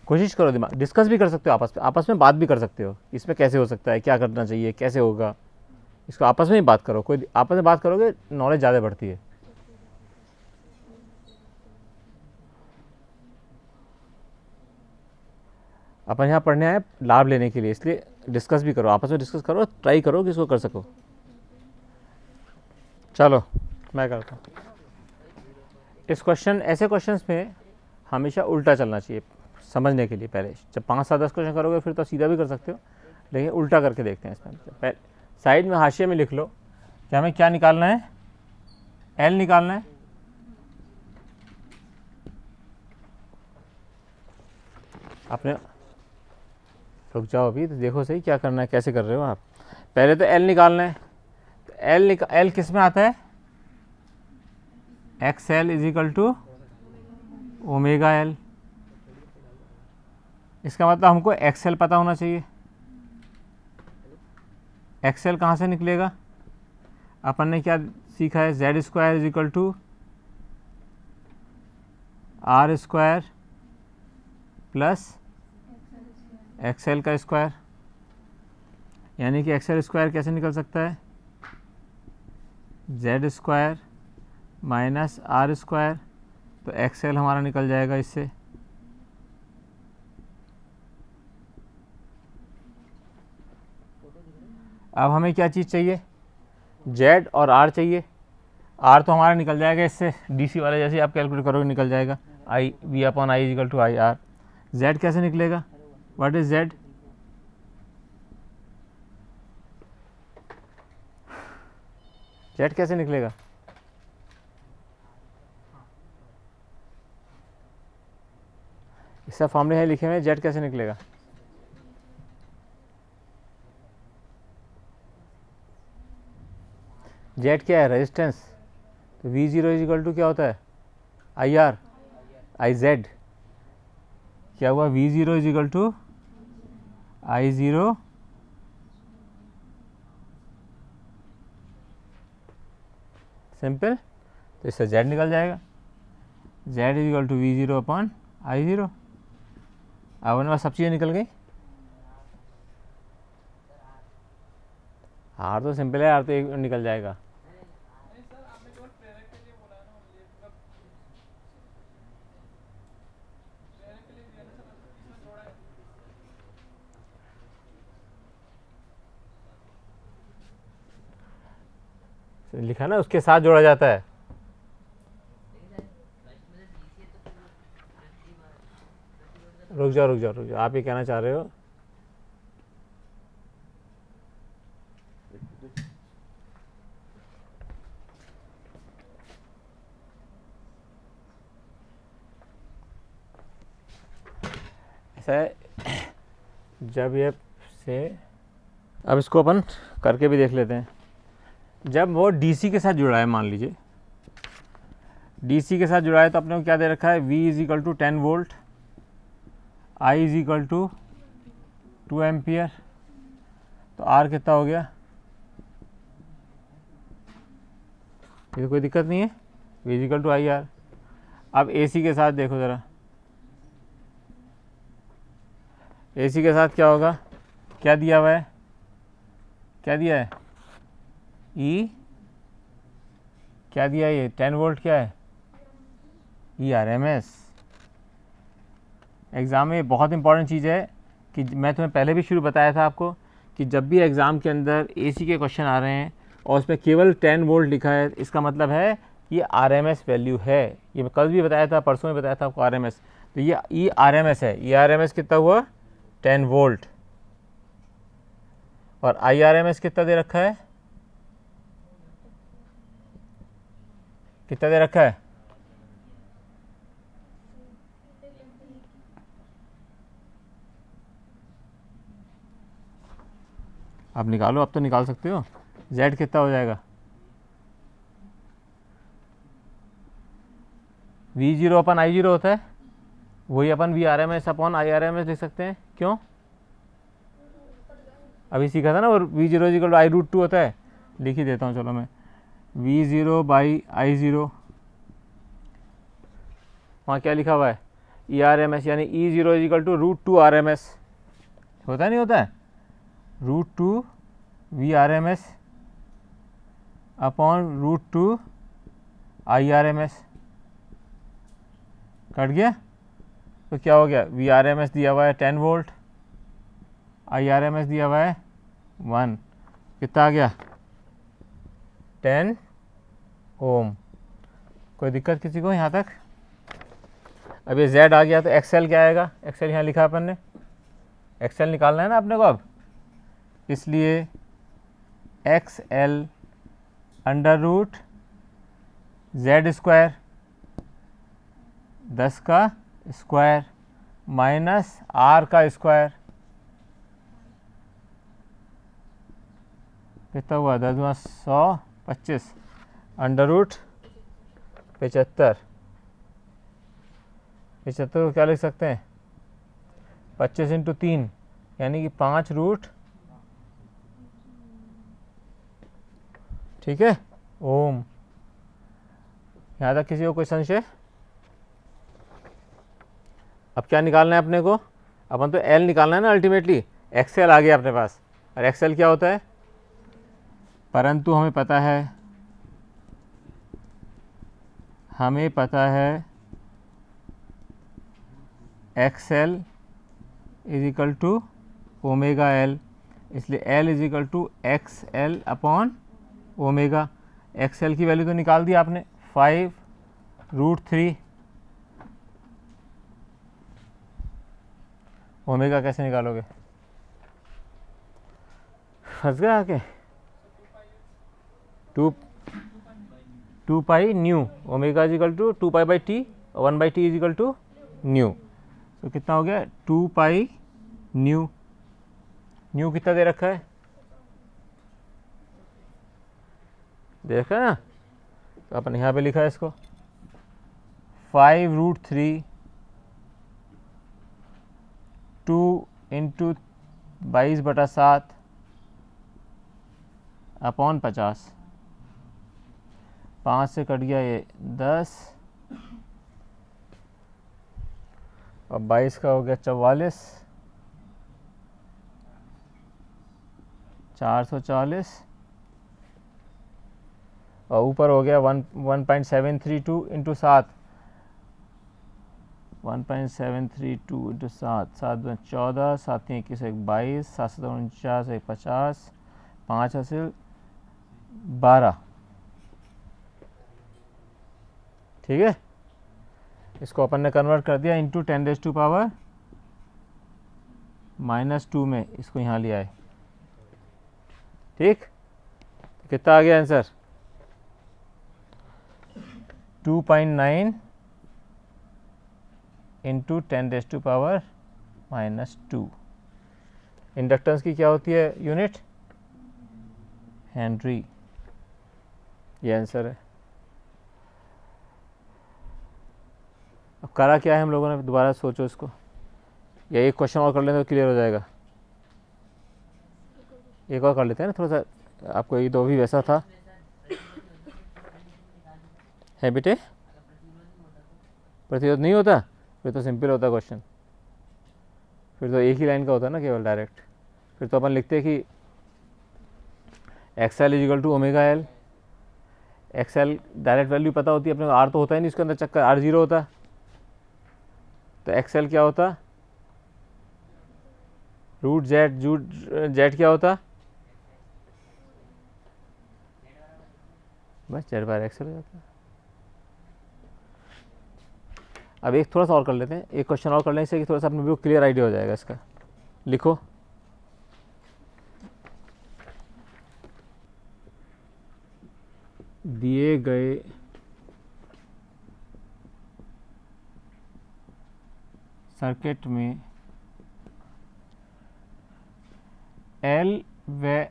कोशिश करो, दिमाग डिस्कस भी कर सकते हो, आपस में बात भी कर सकते हो, इसमें कैसे हो सकता है, क्या करना चाहिए, कैसे होगा, इसको आपस में ही बात करो। कोई आपस में बात करोगे नॉलेज ज़्यादा बढ़ती है। अपन यहाँ पढ़ने आए लाभ लेने के लिए, इसलिए डिस्कस भी करो, आपस में डिस्कस करो, ट्राई करो कि इसको कर सको। चलो मैं करता हूँ। इस क्वेश्चन, ऐसे क्वेश्चंस में हमेशा उल्टा चलना चाहिए समझने के लिए। पहले जब 5 7 10 क्वेश्चन करोगे फिर तो सीधा भी कर सकते हो, लेकिन उल्टा करके देखते हैं इसमें। साइड में हाशिए में लिख लो कि हमें क्या निकालना है, एल निकालना है। आपने रुक जाओ अभी तो देखो सही क्या करना है, कैसे कर रहे हो आप। पहले तो एल निकालना है, तो एल किस में आता है, X L is equal to omega L. इसका मतलब हमको एक्सएल पता होना चाहिए। एक्सएल कहाँ से निकलेगा, अपन ने क्या सीखा है, Z square is equal to R square plus XL का स्क्वायर। यानी कि एक्सएल स्क्वायर कैसे निकल सकता है, Z square minus R square, तो एक्सएल हमारा निकल जाएगा इससे। अब हमें क्या चीज़ चाहिए, जेड और आर चाहिए। आर तो हमारा निकल जाएगा इससे, डीसी वाले जैसे आप कैलकुलेट करोगे निकल जाएगा, I V upon I is equal to I R. Z कैसे निकलेगा, व्हाट इज जेड, जेड कैसे निकलेगा, इसका फॉर्मूले है लिखे हुए, जेड कैसे निकलेगा, जेड क्या है, रेजिस्टेंस। तो V zero is equal to क्या होता है, आई आर आई जेड। क्या हुआ, V zero is equal to I zero simple. तो इससे जेड निकल जाएगा, Z is equal to V zero upon I zero. अब हमारे पास सब चीज़ें निकल गई। आर तो सिंपल है, आर तो एक निकल जाएगा। लिखा ना, उसके साथ जोड़ा जाता है। रुक जाओ रुक जाओ रुक जाओ, आप ये कहना चाह रहे हो, ऐसा है जब ये से, अब इसको अपन करके भी देख लेते हैं। जब वो डीसी के साथ जुड़ा है, मान लीजिए डीसी के साथ जुड़ा है, तो अपने को क्या दे रखा है, V is equal to 10 volt, I is equal to 2 ampere. तो R कितना हो गया, ये तो कोई दिक्कत नहीं है, V is equal to I R. अब AC के साथ देखो ज़रा, AC के साथ क्या होगा, क्या दिया हुआ है, क्या दिया है, E क्या दिया है, ये 10 वोल्ट क्या है, ERMS। एग्ज़ाम में बहुत इंपॉर्टेंट चीज़ है कि मैं तुम्हें पहले भी शुरू बताया था आपको कि जब भी एग्ज़ाम के अंदर AC के क्वेश्चन आ रहे हैं और उसमें केवल 10 वोल्ट लिखा है, इसका मतलब है ये RMS वैल्यू है। ये मैं कल भी बताया था, परसों में बताया था आपको RMS। तो ये ERMS है, ERMS कितना हुआ, 10 वोल्ट। और IRMS कितना दे रखा है, कितना दे रखा है, आप निकालो, अब तो निकाल सकते हो। Z कितना हो जाएगा, V0 अपन I0 होता है, वही अपन VRMS अपॉन IRMS लिख सकते हैं। क्यों, अभी सीखा था ना, और V0 इक्वल टू I√2 होता है। लिख ही देता हूँ चलो मैं, V0 बाई I0, वहाँ क्या लिखा हुआ है, ERMS, यानी E0 इक्वल टू √2 RMS होता नहीं होता है, √2 VRMS अपॉन √2 IRMS। कट गया, तो क्या हो गया, VRMS दिया हुआ है 10 वोल्ट, IRMS दिया हुआ है 1, कितना आ गया, 10 ओम। कोई दिक्कत किसी को यहाँ तक, अब ये Z आ गया, तो XL क्या आएगा, XL यहाँ लिखा अपन ने, XL निकालना है ना अपने को। अब इसलिए X L under root Z square 10 का स्क्वायर माइनस आर का स्क्वायर कितना हुआ 10 गुना 100 25 अंडर रूट 75 को क्या लिख सकते हैं 25 इंटू 3 यानी कि 5 रूट ठीक है ओम। यहाँ तक किसी को कोई संशय? अब क्या निकालना है अपने को? अपन तो एल निकालना है ना अल्टीमेटली। एक्सएल आ गया अपने पास और एक्सएल क्या होता है? परंतु हमें पता है XL is equal to omega L, इसलिए L is equal to X L upon omega. XL की वैल्यू तो निकाल दी आपने 5√3। ओमेगा कैसे निकालोगे? फंस गया आके 2 pi nu omega is equal to 2 pi by T और 1 by T is equal to nu. तो कितना हो गया 2 पाई न्यू। न्यू कितना दे रखा है? दे रखा है ना, तो अपन यहाँ पे लिखा है इसको 5√3 2 इंटू 22/7 अपॉन 50। 5 से कट गया ये 10 और 22 का हो गया 44 440 और ऊपर हो गया 1.732 इंटू 7 1.732 इंटू 7 7 में 14 7 में 21 1 22 7 से 49 1 50 5 हासिल 12। ठीक है, इसको अपन ने कन्वर्ट कर दिया इंटू 10⁻⁻2 में, इसको यहाँ लिया है। ठीक, कितना आ गया आंसर? 2.9 इंटू 10⁻⁻2। इंडक्टेंस की क्या होती है यूनिट? हेनरी। ये आंसर है। अब करा क्या है हम लोगों ने? दोबारा सोचो इसको, या एक क्वेश्चन और कर लें तो क्लियर हो जाएगा। एक और कर लेते हैं ना, थोड़ा सा आपको ये तो भी वैसा था है बेटे। प्रतिरोध नहीं होता फिर तो सिंपल होता क्वेश्चन, फिर तो एक ही लाइन का होता ना केवल डायरेक्ट। फिर तो अपन लिखते हैं कि X L is equal to omega L. X L direct value पता होती है अपने को, आर तो होता ही नहीं इसके अंदर, चक्कर आर 0 होता। तो एक्स एल क्या होता? रूट जेड क्या होता? बस जेड बार एक्स एल हो जाता। अब एक थोड़ा सा और कर लेते हैं, एक क्वेश्चन और कर लेने से कि थोड़ा सा अपने को क्लियर आइडिया हो जाएगा इसका। लिखो दिए गए सर्किट में एल व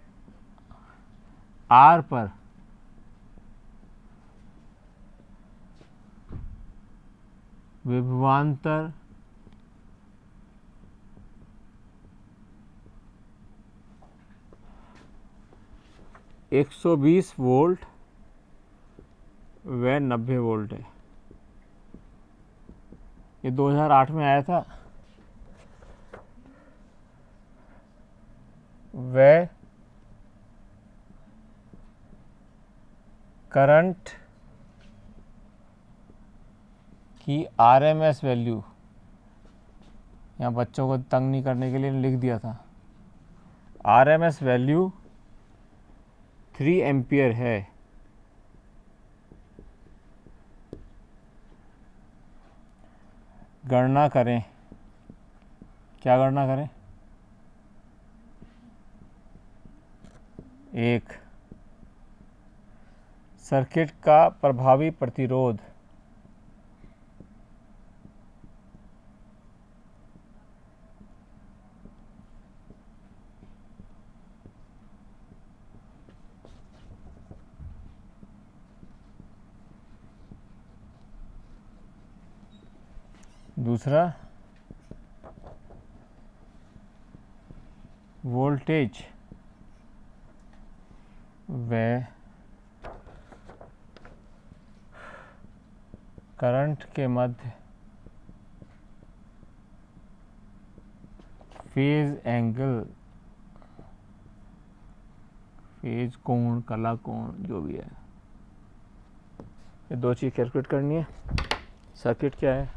आर पर विभवांतर एक 120 वोल्ट व 90 वोल्ट है। ये 2008 में आया था। व करंट की आरएमएस वैल्यू, यहाँ बच्चों को तंग नहीं करने के लिए लिख दिया था, आरएमएस वैल्यू 3 एम्पियर है। गणना करें। क्या गणना करें? एक सर्किट का प्रभावी प्रतिरोध दूसरा वोल्टेज व करंट के मध्य फेज एंगल, फेज कोण, कला कोण जो भी है, ये दो चीज़ कैलकुलेट करनी है। सर्किट क्या है?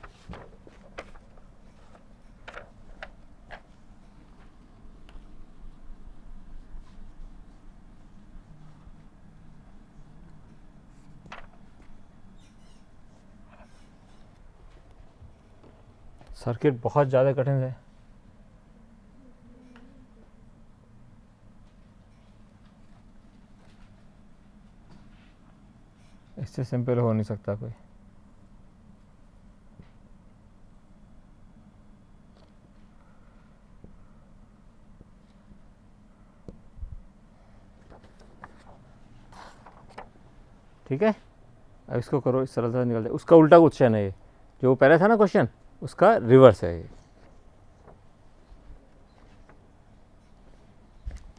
सर्किट बहुत ज़्यादा कठिन है। इससे सिंपल हो नहीं सकता कोई। ठीक है, अब इसको करो, इस सरलता से निकल जाए। उसका उल्टा क्वेश्चन है ये, जो पहले था ना क्वेश्चन, उसका रिवर्स है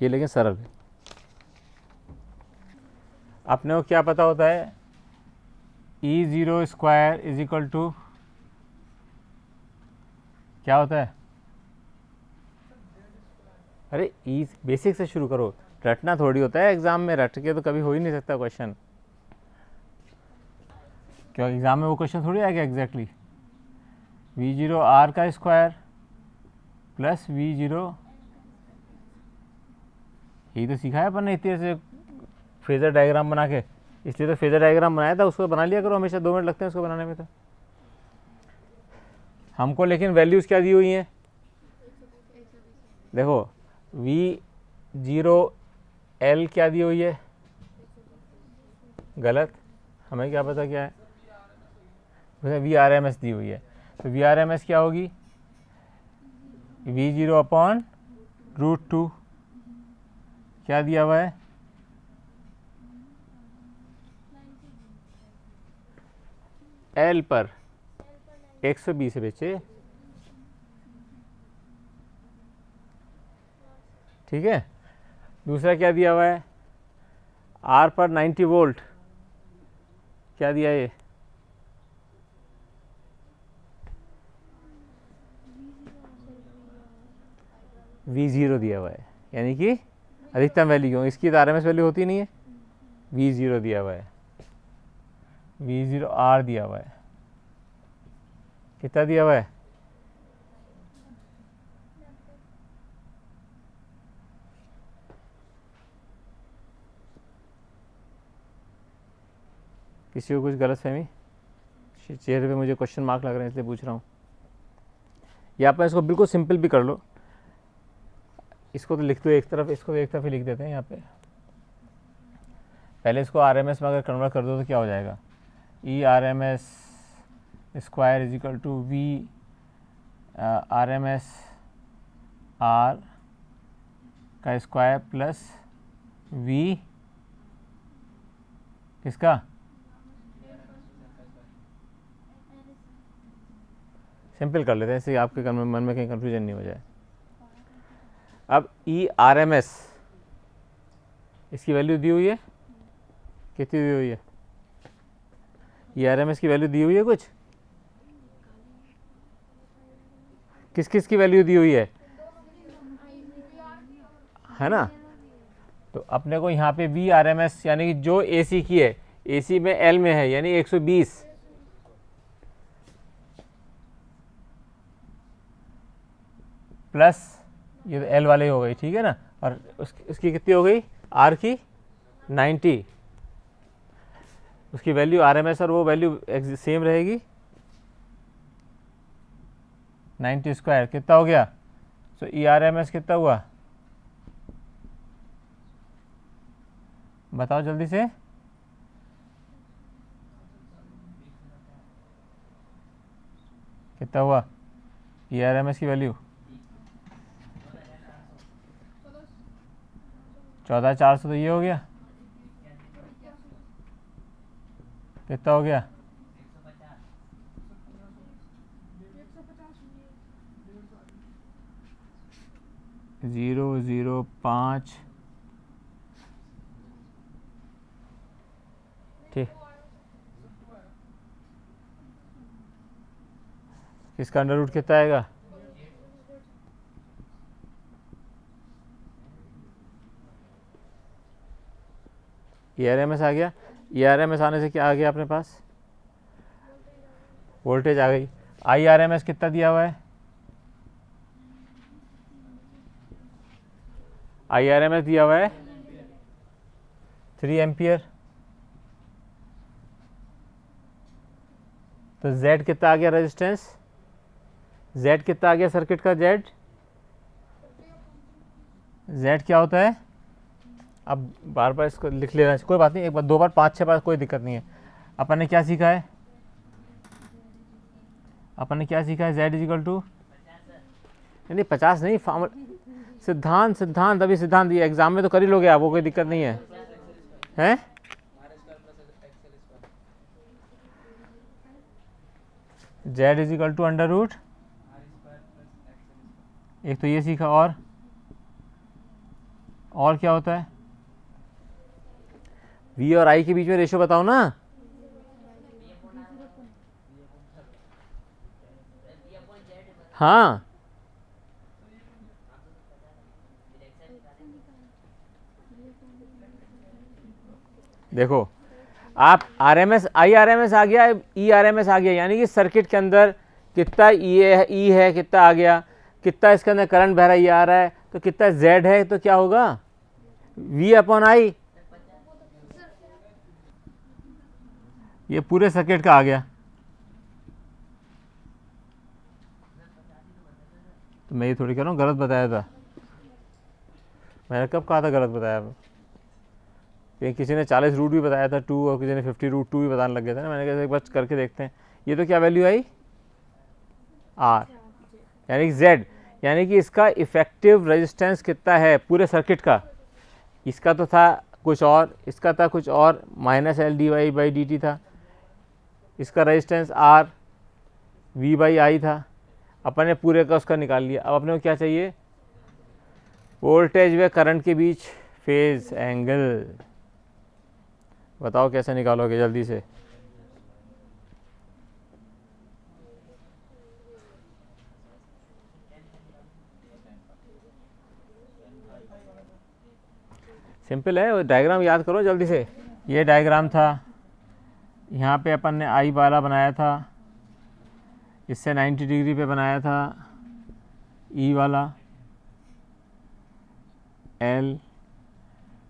ये लेकिन सरल है। अपने को क्या पता होता है? E0 square is equal to क्या होता है? अरे ई बेसिक से शुरू करो, रटना थोड़ी होता है एग्जाम में, रट के तो कभी हो ही नहीं सकता क्वेश्चन। क्यों एग्जाम में वो क्वेश्चन थोड़ी आएगा एग्जैक्टली। V0 R का स्क्वायर प्लस V0, यही तो सीखा है अपन ने इतने से फेजर डायग्राम बना के, इसलिए तो फेजर डायग्राम बनाया था, उसको बना लिया करो, हमेशा 2 मिनट लगते हैं उसको बनाने में। तो हमको लेकिन वैल्यूज़ क्या दी हुई हैं? देखो V0 L क्या दी हुई है? गलत, हमें क्या पता क्या है? VRMS दी हुई है, तो VRMS क्या होगी? V0 अपॉन √2 क्या दिया हुआ है? L पर 120 बेचे, ठीक है। दूसरा क्या दिया हुआ है? R पर 90 वोल्ट क्या दिया ये? V0 दिया हुआ है, यानी कि अधिकतम वैल्यू, क्यों इसकी तो RMS वैल्यू होती नहीं है। V0 दिया हुआ है, V0 R दिया हुआ है, कितना दिया हुआ है? किसी को कुछ गलत फहमी? चेहरे पे मुझे क्वेश्चन मार्क लग रहे हैं इसलिए पूछ रहा हूँ। या आप इसको बिल्कुल सिंपल भी कर लो, इसको तो लिख दो एक तरफ, इसको एक तरफ ही लिख देते हैं यहाँ पे। पहले इसको RMS में अगर कन्वर्ट कर दो तो क्या हो जाएगा? ERMS square is equal to V RMS R का स्क्वायर प्लस V किसका? सिंपल कर लेते हैं इससे आपके मन में कहीं कंफ्यूजन नहीं हो जाए। अब ERMS इसकी वैल्यू दी हुई है, कितनी दी हुई है? ERMS की वैल्यू दी हुई है कुछ? किस किस की वैल्यू दी हुई है ना? तो अपने को यहाँ पे VRMS यानी कि जो AC की है, AC में L में है यानी 120, प्लस ये तो L वाले हो गई, ठीक है ना, और उसकी कितनी हो गई? R की 90, उसकी वैल्यू RMS और वो वैल्यू सेम रहेगी। 90 स्क्वायर कितना हो गया? तो ERMS कितना हुआ? बताओ जल्दी से। कितना हुआ ERMS की वैल्यू? 14,400, तो ये हो गया। कितना हो गया? 005। ठीक, इसका अंडर रूट कितना आएगा? ERMS आ गया। ERMS आने से क्या आ गया अपने पास? वोल्टेज आ गई। IRMS कितना दिया हुआ है? IRMS दिया हुआ है 3 एम्पियर। तो Z कितना आ गया रेजिस्टेंस? Z कितना आ गया सर्किट का? Z क्या होता है? अब बार बार इसको लिख लेना, कोई बात नहीं, एक बार, दो बार, 5-6 बार, कोई दिक्कत नहीं है। अपन ने क्या सीखा है? Z इजिकल टू, नहीं 50 नहीं, सिद्धांत अभी सिद्धांत ये एग्जाम में तो कर ही लोगे आप, वो कोई दिक्कत नहीं है, हैं? Z is equal to under root, एक तो ये सीखा, और क्या होता है? V और I के बीच में रेशियो बताओ ना। हाँ, देखो आप RMS IRMS आ गया, ERMS आ गया, यानी कि सर्किट के अंदर कितना E है, कितना आ गया, कितना इसके अंदर करंट बह रहा है, ये आ रहा है, तो कितना Z है, तो क्या होगा? V/I। ये पूरे सर्किट का आ गया। तो मैं ये थोड़ी कह रहा हूँ गलत बताया था, मैंने कब कहा था गलत बताया? किसी ने 40 रूट भी बताया था 2, और किसी ने 50 रूट 2 भी बताने लग गया था ना। मैंने कहा एक बार करके देखते हैं। ये तो क्या वैल्यू आई? R, यानी कि Z, यानी कि इसका इफेक्टिव रेजिस्टेंस कितना है पूरे सर्किट का? इसका तो था कुछ और, इसका था कुछ और, -LdI/dt था, इसका रेजिस्टेंस R V/I था। अपन ने पूरे का उसका निकाल लिया। अब अपने को क्या चाहिए? वोल्टेज व करंट के बीच फेज एंगल। बताओ कैसे निकालोगे जल्दी से? सिंपल है, डायग्राम याद करो जल्दी से। ये डायग्राम था, यहाँ पे अपन ने I वाला बनाया था, इससे 90 डिग्री पे बनाया था E वाला, L,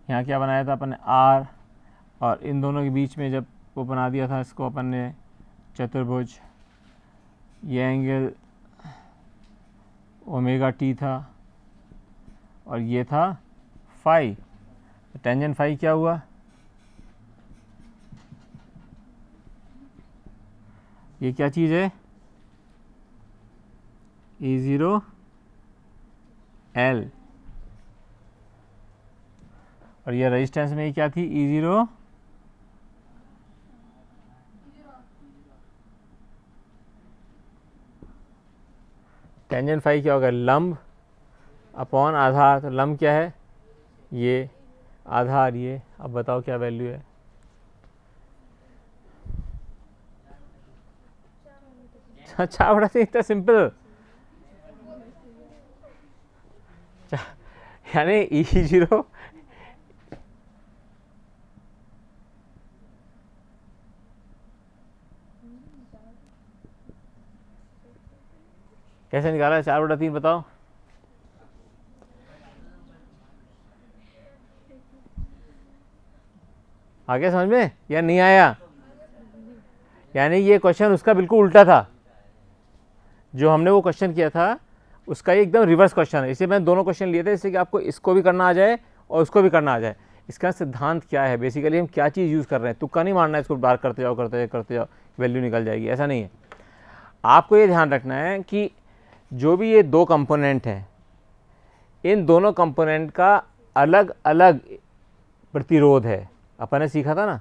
यहाँ क्या बनाया था अपन ने? R, और इन दोनों के बीच में जब वो बना दिया था इसको अपन ने चतुर्भुज, ये एंगल ω/t था, और ये था फाई। टेंजेंट फाई क्या हुआ? ये क्या चीज़ है? E0 L, और ये रेजिस्टेंस में क्या थी? E0 टेंजेंट फाई क्या होगा? लंब अपॉन आधार। तो लंब क्या है? ये, आधार ये। अब बताओ क्या वैल्यू है? अच्छा, बड़ा सी, इतना सिंपल। यानी E0 कैसे निकाला है? 4/3 बताओ। आ गया समझ में या नहीं आया? यानी ये क्वेश्चन उसका बिल्कुल उल्टा था, जो हमने वो क्वेश्चन किया था उसका ये एकदम रिवर्स क्वेश्चन है। इसे मैंने दोनों क्वेश्चन लिए थे, इससे कि आपको इसको भी करना आ जाए और उसको भी करना आ जाए। इसका सिद्धांत क्या है, बेसिकली हम क्या चीज़ यूज़ कर रहे हैं। तुक्का नहीं मारना है, इसको बार करते जाओ, वैल्यू निकल जाएगी, ऐसा नहीं है। आपको ये ध्यान रखना है कि जो भी ये दो कंपोनेंट हैं, इन दोनों कंपोनेंट का अलग अलग प्रतिरोध है। अपन ने सीखा था ना,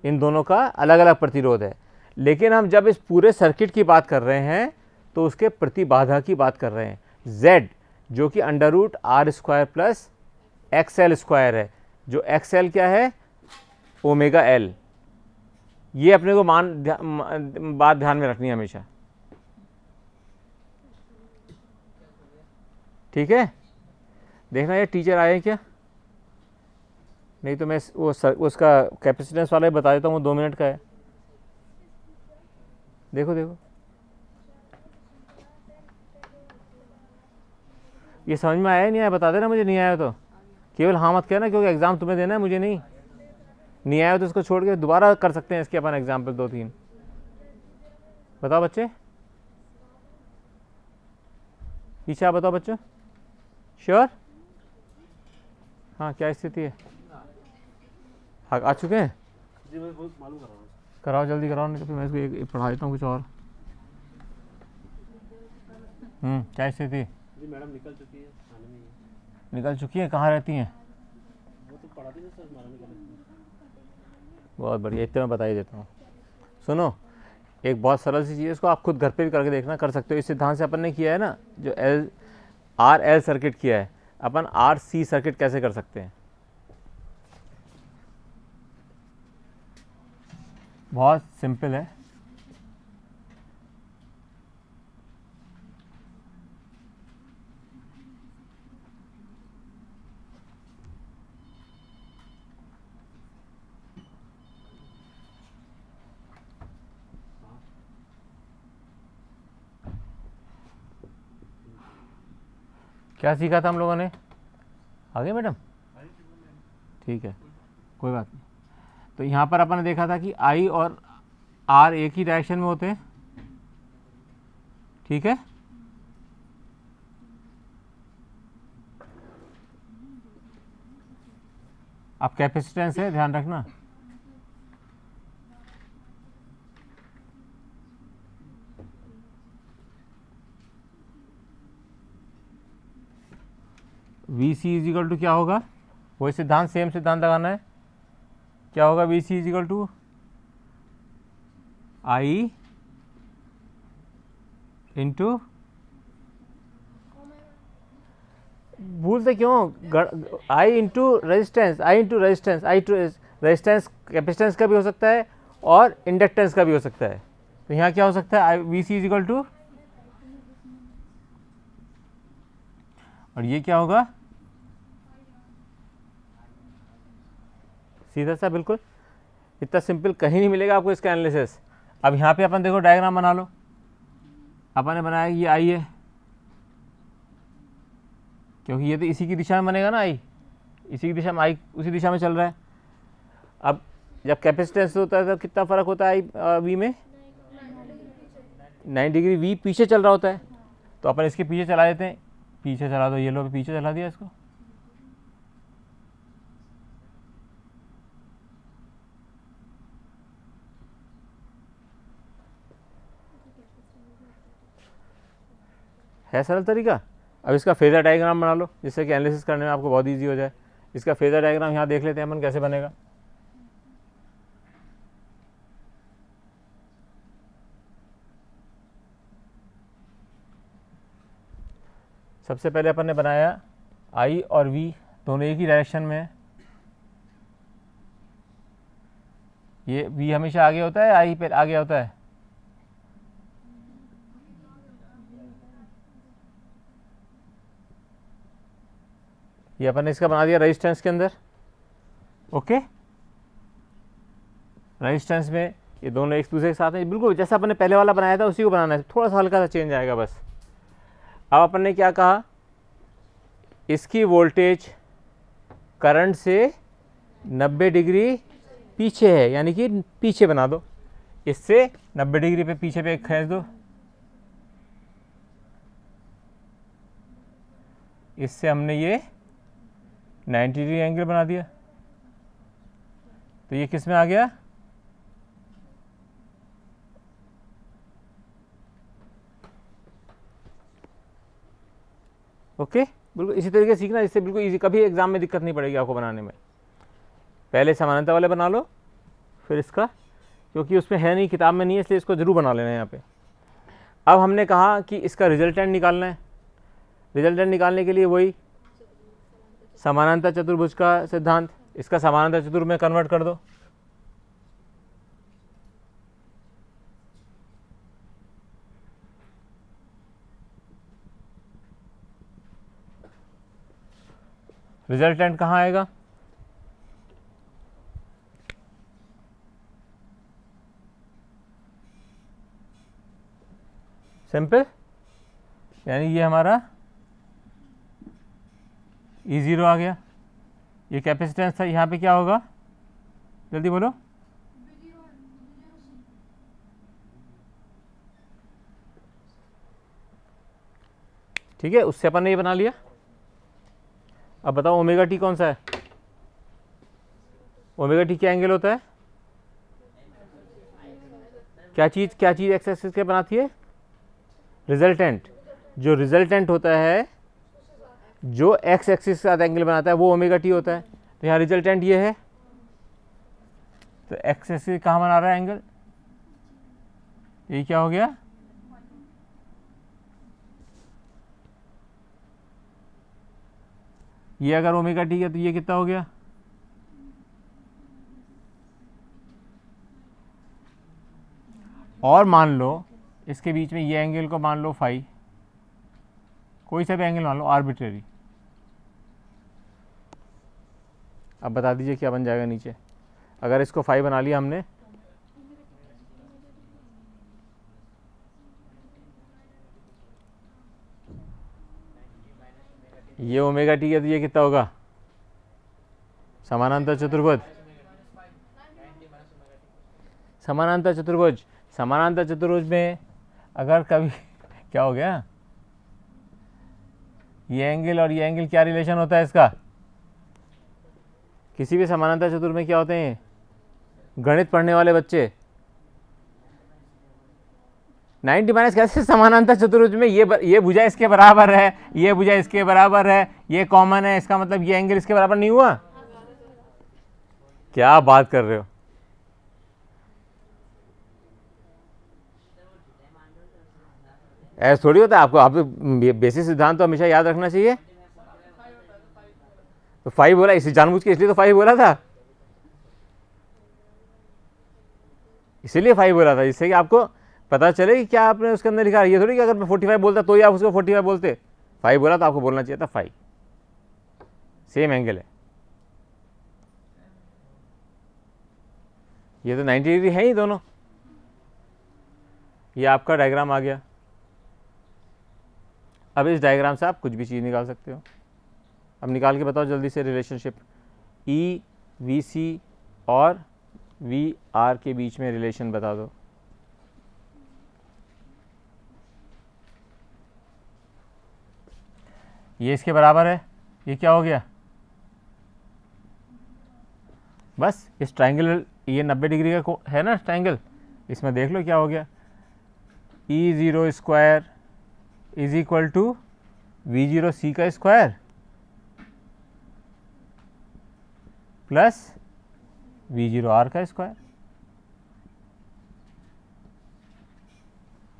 इन दोनों का अलग अलग प्रतिरोध है, लेकिन हम जब इस पूरे सर्किट की बात कर रहे हैं तो उसके प्रतिबाधा की बात कर रहे हैं। Z जो कि √R² प्लस XL² है, जो XL क्या है, ओमेगा L। ये अपने को बात ध्यान में रखनी है हमेशा, ठीक है। देखना ये टीचर आए क्या, नहीं तो मैं उसका कैपेसिटेंस वाला ही बता देता हूँ, वो 2 मिनट का है। देखो देखो, ये समझ में आया नहीं आया, बता देना मुझे, नहीं आया तो केवल हाँ मत कहना, क्योंकि एग्ज़ाम तुम्हें देना है, मुझे नहीं आया तो इसको छोड़ के दोबारा कर सकते हैं इसके अपन एग्जाम्पल 2-3। बताओ बच्चे, पीछे आप बताओ बच्चों, श्योर? हाँ, क्या स्थिति है? हाँ, आ चुके हैं जी, मैं बहुत मालूम कर रहा हूँ। कराओ, जल्दी कराओ, नहीं तो फिर मैं इसको एक पढ़ा देता हूँ कुछ और। क्या स्थिति? जी मैडम निकल चुकी है, थाने में ही है। निकल चुकी है, कहाँ रहती हैं? वो तो पढ़ाती थी सर, हमारा निकल। बहुत बढ़िया, इतने मैं बता ही देता हूँ। सुनो, एक बहुत सरल सी चीज़ है, इसको आप खुद घर पे भी करके देखना, कर सकते हो। इस सिद्धांत से अपन ने किया है ना, जो RL सर्किट किया है, अपन RC सर्किट कैसे कर सकते हैं। बहुत सिंपल है। क्या सीखा था हम लोगों ने? आगे मैडम, ठीक है, कोई बात नहीं। तो यहाँ पर अपन ने देखा था कि I और R एक ही डायरेक्शन में होते हैं, ठीक है। अब कैपेसिटेंस है, ध्यान रखना। VC इज इक्वल टू क्या होगा, वही सिद्धांत, सेम सिद्धांत लगाना है। क्या होगा VC is equal to I into, भूलते क्यों, I into resistance, resistance capacitance का भी हो सकता है और इंडक्टेंस का भी हो सकता है। तो यहाँ क्या हो सकता है, VC इज इक्वल टू, और ये क्या होगा, सीधा सा बिल्कुल, इतना सिंपल कहीं नहीं मिलेगा आपको इसका एनालिसिस। अब यहाँ पे अपन देखो डायग्राम बना लो, अपन ने बनाया ये I है, क्योंकि ये तो इसी की दिशा में बनेगा ना, I इसी की दिशा में, I उसी दिशा में चल रहा है। अब जब कैपेसिटेंस होता है तो कितना फ़र्क होता है V में, 9 डिग्री V पीछे चल रहा होता है, तो अपन इसके पीछे चला देते हैं, पीछे चला दो, ये लो पीछे चला दिया इसको। है सरल तरीका। अब इसका फेजर डायग्राम बना लो, जिससे कि एनालिसिस करने में आपको बहुत इजी हो जाए। इसका फेजर डायग्राम यहाँ देख लेते हैं अपन कैसे बनेगा। सबसे पहले अपन ने बनाया I और V दोनों एक ही डायरेक्शन में है। ये V हमेशा आगे होता है, I पे आगे होता है, ये अपन ने इसका बना दिया रेजिस्टेंस के अंदर। ओके, रेजिस्टेंस में ये दोनों एक दूसरे के साथ हैं, बिल्कुल जैसा अपन ने पहले वाला बनाया था उसी को बनाना है, थोड़ा सा हल्का सा चेंज आएगा बस। अब अपन ने क्या कहा, इसकी वोल्टेज करंट से 90 डिग्री पीछे है, यानी कि पीछे बना दो, इससे 90 डिग्री पे पीछे पे खींच दो, इससे हमने ये 90 डिग्री एंगल बना दिया। तो ये किस में आ गया, ओके बिल्कुल इसी तरीके से सीखना, इससे बिल्कुल इजी, कभी एग्जाम में दिक्कत नहीं पड़ेगी आपको बनाने में। पहले समानांतर वाले बना लो, फिर इसका, क्योंकि उसमें है नहीं, किताब में नहीं है, इसलिए इसको जरूर बना लेना है यहाँ पे। अब हमने कहा कि इसका रिजल्टेंट निकालना है। रिजल्टेंट निकालने के लिए वही समानांतर चतुर्भुज का सिद्धांत, इसका समानांतर चतुर्भुज में कन्वर्ट कर दो। रिजल्टेंट कहाँ आएगा, सिंपल, यानी ये हमारा E0 आ गया। ये कैपेसिटेंस था, यहाँ पे क्या होगा, जल्दी बोलो, ठीक है, उससे अपन ने ये बना लिया। अब बताओ ओमेगा टी कौन सा है, ओमेगा टी क्या एंगल होता है, क्या चीज एक्स एक्सिस के बनाती है, रिजल्टेंट। जो रिजल्टेंट होता है, जो एक्स एक्सिस के साथ एंगल बनाता है, वो ओमेगा टी होता है। तो यहाँ रिजल्टेंट ये है, तो एक्स एक्सिस कहाँ बना रहा है एंगल, ये क्या हो गया, ये अगर ओमेगा टी है तो ये कितना हो गया, और मान लो इसके बीच में ये एंगल को मान लो फाई, कोई सा भी एंगल मान लो आर्बिट्रेरी। अब बता दीजिए क्या बन जाएगा नीचे, अगर इसको फाई बना लिया हमने, ये ओमेगा टी है तो ये कितना होगा, समानांतर चतुर्भुज, समानांतर चतुर्भुज, समानांतर चतुर्भुज में अगर कभी क्या हो गया, ये एंगल और ये एंगल क्या रिलेशन होता है इसका, किसी भी समानांतर चतुर्भुज में क्या होते हैं, गणित पढ़ने वाले बच्चे 90 माइनस कैसे, समानांतर चतुर्भुज में ये भुजा इसके बराबर है, ये भुजा इसके बराबर है, ये कॉमन है, इसका मतलब ये एंगल इसके बराबर नहीं हुआ, क्या बात कर रहे हो, ऐसा थोड़ी होता है। आपको आप बेसिक सिद्धांत तो हमेशा याद रखना चाहिए। तो 5 बोला इसे जानबूझ के, इसलिए तो 5 बोला था, इसीलिए 5 बोला था, जिससे कि आपको पता चले कि क्या आपने उसके अंदर लिखा है। ये थोड़ी कि अगर मैं 45 बोलता तो ही आप उसको 45 बोलते, 5 बोला तो आपको बोलना चाहिए था 5, सेम एंगल है। ये तो 90 डिग्री है ही दोनों। ये आपका डायग्राम आ गया। अब इस डायग्राम से आप कुछ भी चीज़ निकाल सकते हो। अब निकाल के बताओ जल्दी से रिलेशनशिप, ई वी सी और वी आर के बीच में रिलेशन बता दो। ये इसके बराबर है, ये क्या हो गया, बस इस ट्राइंगल, ये 90 डिग्री का है ना ट्राइंगल, इसमें देख लो क्या हो गया, E0 square is equal to V0 C का स्क्वायर प्लस V0 R का स्क्वायर।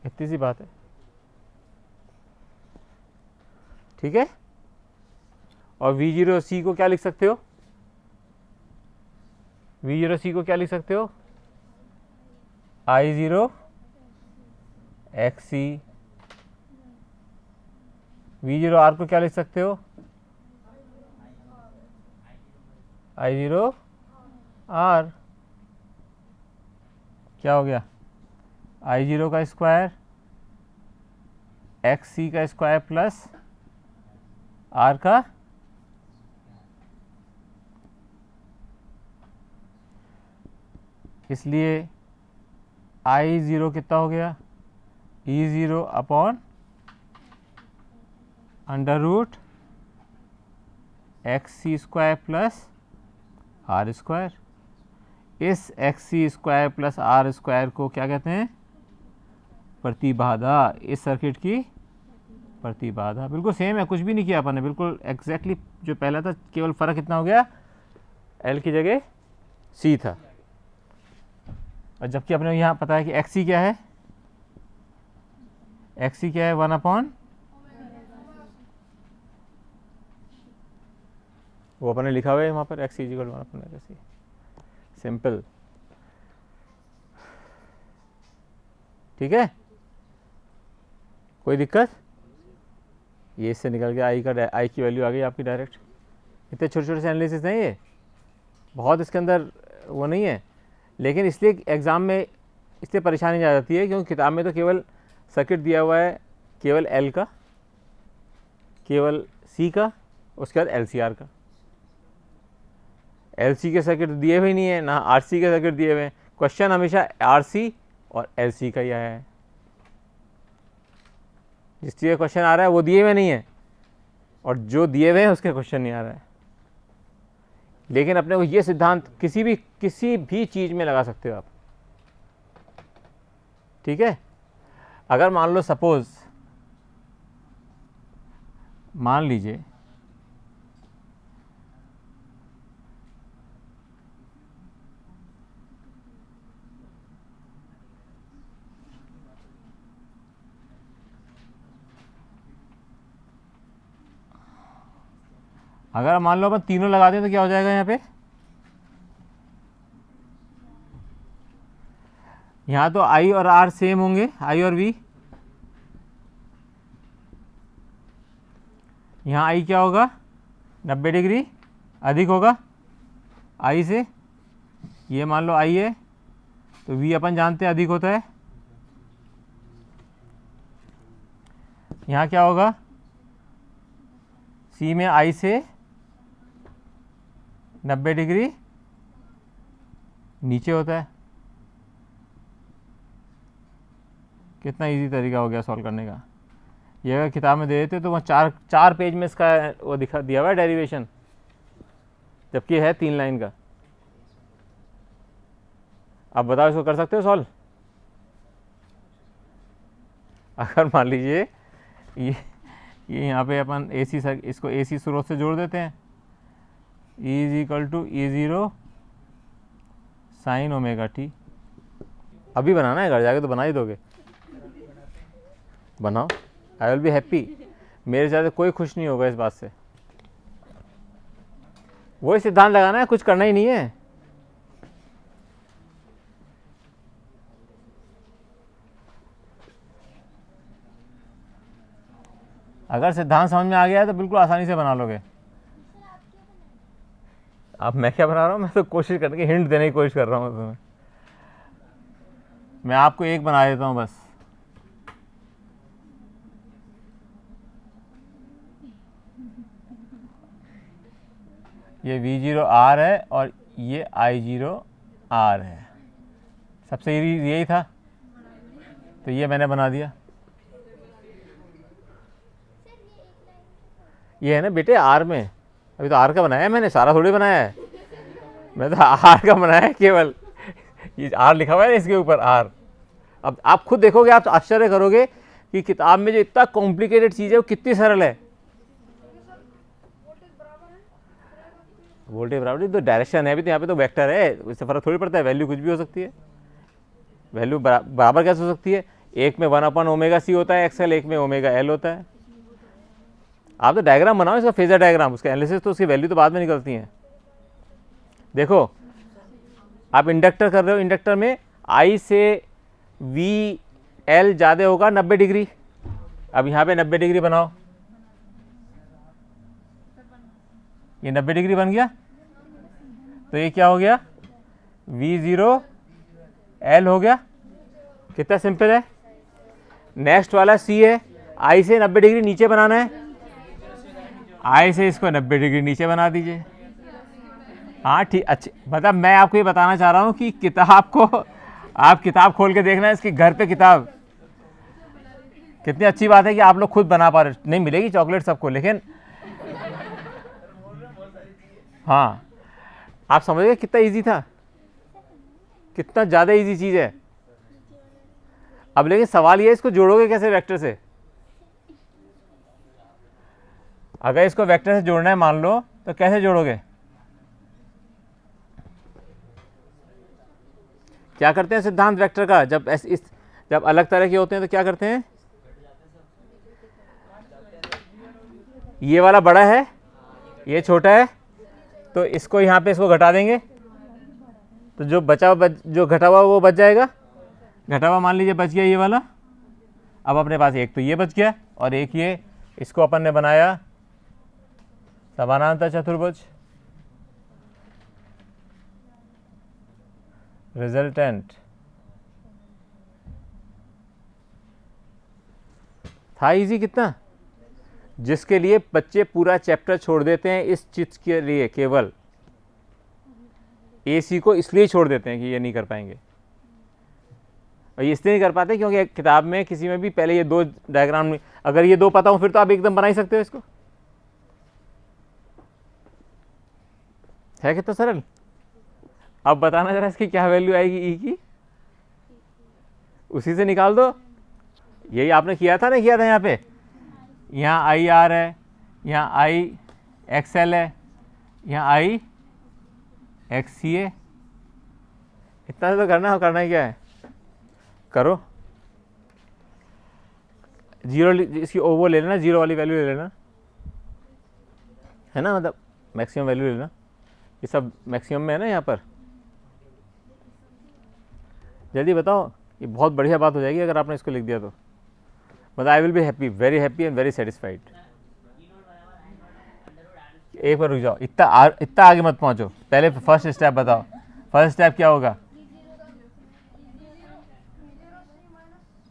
इतनी सी बात है, ठीक है। और V0 C को क्या लिख सकते हो, V0 C को क्या लिख सकते हो, I0 XC। V0 R को क्या लिख सकते हो, I0 R। क्या हो गया, I0 का स्क्वायर XC का स्क्वायर प्लस R का, इसलिए I0 कितना हो गया, E0 upon under root XC square plus R square. इस XC square plus R square को क्या कहते हैं? प्रतिबाधा। इस सर्किट की प्रतिबाधा। बिल्कुल सेम है, कुछ भी नहीं किया अपन ने, बिल्कुल एग्जैक्टली जो पहला था, केवल फ़र्क कितना हो गया, L की जगह C था। और जबकि अपने यहाँ पता है कि XC क्या है, XC क्या है, 1/, वो अपने लिखा हुआ है वहाँ पर, XC = 1/XC। सिंपल, ठीक है, कोई दिक्कत? ये इससे निकल के आई की वैल्यू आ गई आपकी डायरेक्ट। इतने छोटे छोटे से एनालिसिस नहीं है, बहुत इसके अंदर वो नहीं है, लेकिन इसलिए एग्ज़ाम में इसलिए परेशानी आ जाती है क्योंकि किताब में तो केवल सर्किट दिया हुआ है, केवल L का, केवल C का, उसके बाद LCR का। LC के सर्किट दिए हुए नहीं है, ना RC के सर्किट दिए हुए हैं। क्वेश्चन हमेशा RC और LC का ही आया है। जिस चीज़ का क्वेश्चन आ रहा है वो दिए हुए नहीं है, और जो दिए हुए हैं उसके क्वेश्चन नहीं आ रहा है। लेकिन अपने को ये सिद्धांत किसी भी चीज़ में लगा सकते हो आप, ठीक है। अगर मान लो सपोज, मान लीजिए अगर मान लो अपन तीनों लगा दें तो क्या हो जाएगा? यहाँ पे यहाँ तो I और R सेम होंगे, I और V। यहाँ I क्या होगा? 90 डिग्री अधिक होगा I से। ये मान लो I है तो V अपन जानते हैं अधिक होता है। यहाँ क्या होगा? C में I से 90 डिग्री नीचे होता है। कितना इजी तरीका हो गया सॉल्व करने का। ये अगर किताब में दे देते तो वहाँ चार पेज में इसका वो दिया हुआ है डेरिवेशन, जबकि है 3 लाइन का। अब बताओ इसको कर सकते हो सॉल्व? अगर मान लीजिए ये यहाँ पे अपन इसको AC स्रोत से जोड़ देते हैं, E = E0 sin ωt। अभी बनाना है, घर जाके तो बना ही दोगे। बनाओ, आई विल बी हैप्पी। मेरे ज़्यादा कोई खुश नहीं होगा इस बात से। वही सिद्धांत लगाना है, कुछ करना ही नहीं है। अगर सिद्धांत समझ में आ गया है तो बिल्कुल आसानी से बना लोगे। अब मैं क्या बना रहा हूँ? मैं तो कोशिश करके हिंट देने की कोशिश कर रहा हूँ तुम्हें। मैं आपको एक बना देता हूँ बस। ये V0 R है और ये I0 R है। सबसे यही था, तो ये मैंने बना दिया। ये है ना बेटे R में, अभी तो R का बनाया है मैंने, सारा थोड़ी बनाया है। मैं तो R का बनाया है केवल। ये R लिखा हुआ है इसके ऊपर R। अब आप खुद देखोगे, आप तो आश्चर्य करोगे कि किताब में जो इतना कॉम्प्लिकेटेड चीज़ है वो कितनी सरल है। वोल्टेज बराबर तो डायरेक्शन है, अभी तो यहाँ पे तो वेक्टर है, उससे फर्क थोड़ी पड़ता है। वैल्यू कुछ भी हो सकती है। वैल्यू बराबर कैसे हो सकती है? एक में 1/ωc होता है XL, एक में ωL होता है। आप तो डायग्राम बनाओ इसका, फेजर डायग्राम, उसका एनालिसिस, तो उसकी वैल्यू तो बाद में निकलती है। देखो आप इंडक्टर कर रहे हो, इंडक्टर में I से VL ज़्यादा होगा 90 डिग्री। अब यहाँ पे 90 डिग्री बनाओ, ये 90 डिग्री बन गया, तो ये क्या हो गया? V0 L हो गया। कितना सिंपल है। नेक्स्ट वाला C है, I से 90 डिग्री नीचे बनाना है, I से इसको 90 डिग्री नीचे बना दीजिए। हाँ ठीक, अच्छे, मतलब मैं आपको ये बताना चाह रहा हूँ कि किताब को आप किताब खोल के देखना है, इसकी घर पे किताब। कितनी अच्छी बात है कि आप लोग खुद बना पा रहे। नहीं मिलेगी चॉकलेट सबको, लेकिन हाँ आप समझ गए कितना इजी था। कितना ज़्यादा इजी चीज़ है। अब लेकिन सवाल ये है इसको जोड़ोगे कैसे वेक्टर से। अगर इसको वेक्टर से जोड़ना है मान लो तो कैसे जोड़ोगे, क्या करते हैं सिद्धांत वेक्टर का, जब अलग तरह के होते हैं तो क्या करते हैं, ये वाला बड़ा है ये छोटा है तो इसको यहाँ पे इसको घटा देंगे तो जो जो घटा हुआ वो बच जाएगा। घटा हुआ मान लीजिए बच गया ये वाला। अब अपने पास एक तो ये बच गया और एक ये, इसको अपन ने बनाया समानांतर चतुर्भुज। रिजल्टेंट था इजी कितना, जिसके लिए बच्चे पूरा चैप्टर छोड़ देते हैं इस चीज के लिए, केवल AC को इसलिए छोड़ देते हैं कि ये नहीं कर पाएंगे। और ये इसलिए नहीं कर पाते क्योंकि किताब में किसी में भी पहले ये दो डायग्राम में, अगर ये दो पता हो फिर तो आप एकदम बना ही सकते हो इसको। है कितना सरल। अब बताना जरा इसकी क्या वैल्यू आएगी ई की, उसी से निकाल दो। यही आपने किया था ना, किया था यहाँ पे, यहाँ IR है, यहाँ IXL है, यहाँ IXC है। इतना तो करना ही क्या है, करो। जीरो इसकी वो ले लेना, जीरो वाली वैल्यू ले लेना, है ना, मतलब मैक्सिमम वैल्यू ले लेना। ये सब मैक्सिमम में है ना यहाँ पर। जल्दी बताओ, ये बहुत बढ़िया बात हो जाएगी अगर आपने इसको लिख दिया तो। मतलब I will be happy, very happy and very satisfied. एक बार रुक जाओ, इतना आगे मत पहुंचो, पहले फर्स्ट स्टेप बताओ। फर्स्ट स्टेप क्या होगा,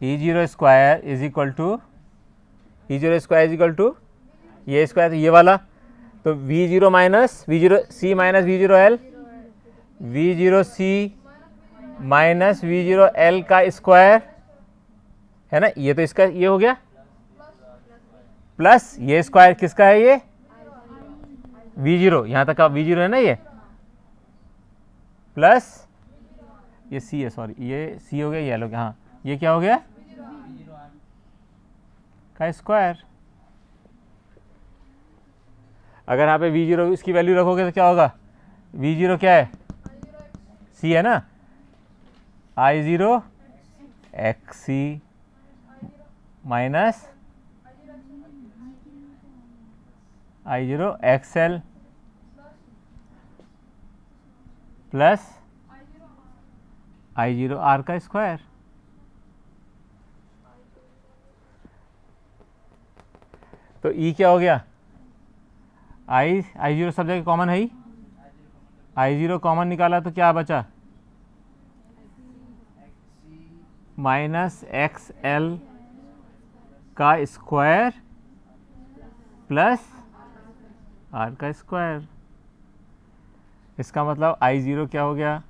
E0 square is equal to ये स्क्वायर, तो ये वाला तो V0 minus V0C minus V0L, V0C minus V0L का स्क्वायर, है ना। ये तो इसका ये हो गया, प्लस ये स्क्वायर किसका है, ये V0, यहां तक का V0 है ना ये, प्लस ये C है, सॉरी ये C हो गया, ये L हो गया। हाँ ये क्या हो गया, का स्क्वायर। अगर यहाँ पे V0 इसकी वैल्यू रखोगे तो क्या होगा, V0 क्या है, C है ना, I0 XC minus I0 XL plus I0 R का स्क्वायर। तो E क्या हो गया, I0 सब जगह कॉमन है ही, I0 कॉमन निकाला तो क्या बचा, माइनस XL का स्क्वायर प्लस R का स्क्वायर। इसका मतलब I0 क्या हो गया,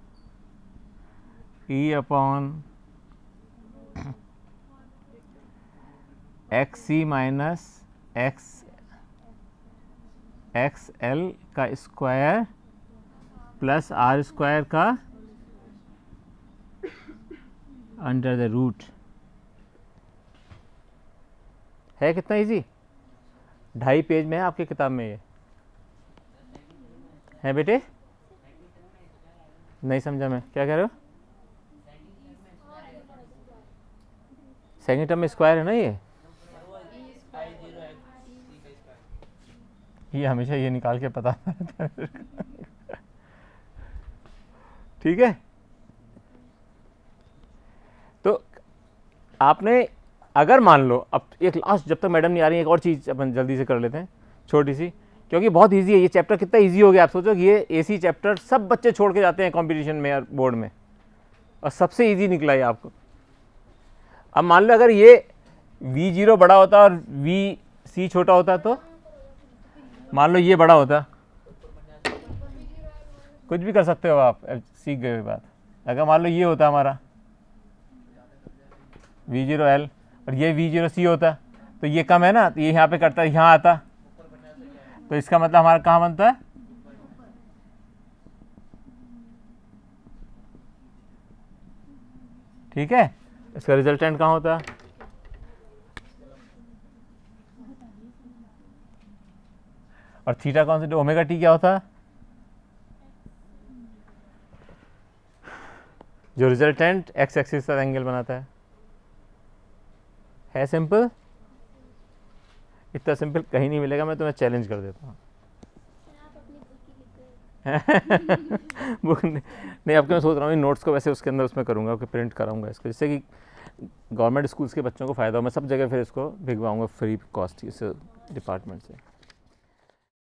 E upon XC minus XL का स्क्वायर प्लस R स्क्वायर का अंडर द रूट। है कितना इजी, 2.5 पेज में है आपकी किताब में, ये है बेटे। नहीं समझा मैं, क्या कह रहे हो, सेकंड टर्म में स्क्वायर है ना ये हमेशा ये निकाल के पता ठीक है। तो आपने अगर मान लो, अब एक लास्ट, जब तक मैडम नहीं आ रही, एक और चीज़ अपन जल्दी से कर लेते हैं छोटी सी, क्योंकि बहुत इजी है ये चैप्टर। कितना इजी हो गया आप सोचो, ये AC चैप्टर सब बच्चे छोड़ के जाते हैं कंपटीशन में या बोर्ड में, और सबसे इजी निकला ये आपको। अब मान लो अगर ये V0 बड़ा होता और VC छोटा होता, तो मान लो ये बड़ा होता, कुछ भी कर सकते हो आप, सीख गए बात। अगर मान लो ये होता हमारा V0L और ये V0C होता, तो ये कम है ना, तो ये यहाँ पे करता, यहाँ आता, तो इसका मतलब हमारा कहाँ बनता है, ठीक है, इसका रिजल्टेंट कहाँ होता है? और थीटा कौन सा, ओमेगा टी क्या होता है? जो रिजल्टेंट एक्स एक्सिस का एंगल बनाता है सिंपल? इतना सिंपल कहीं नहीं मिलेगा, मैं तुम्हें चैलेंज कर देता हूँ। बुक नहीं, अब मैं सोच रहा हूँ नोट्स को वैसे उसके अंदर उसमें करूँगा कि प्रिंट कराऊंगा इसको, जिससे कि गवर्नमेंट स्कूल्स के बच्चों को फ़ायदा हो। मैं सब जगह फिर इसको भिजवाऊँगा फ्री कॉस्ट इस डिपार्टमेंट से।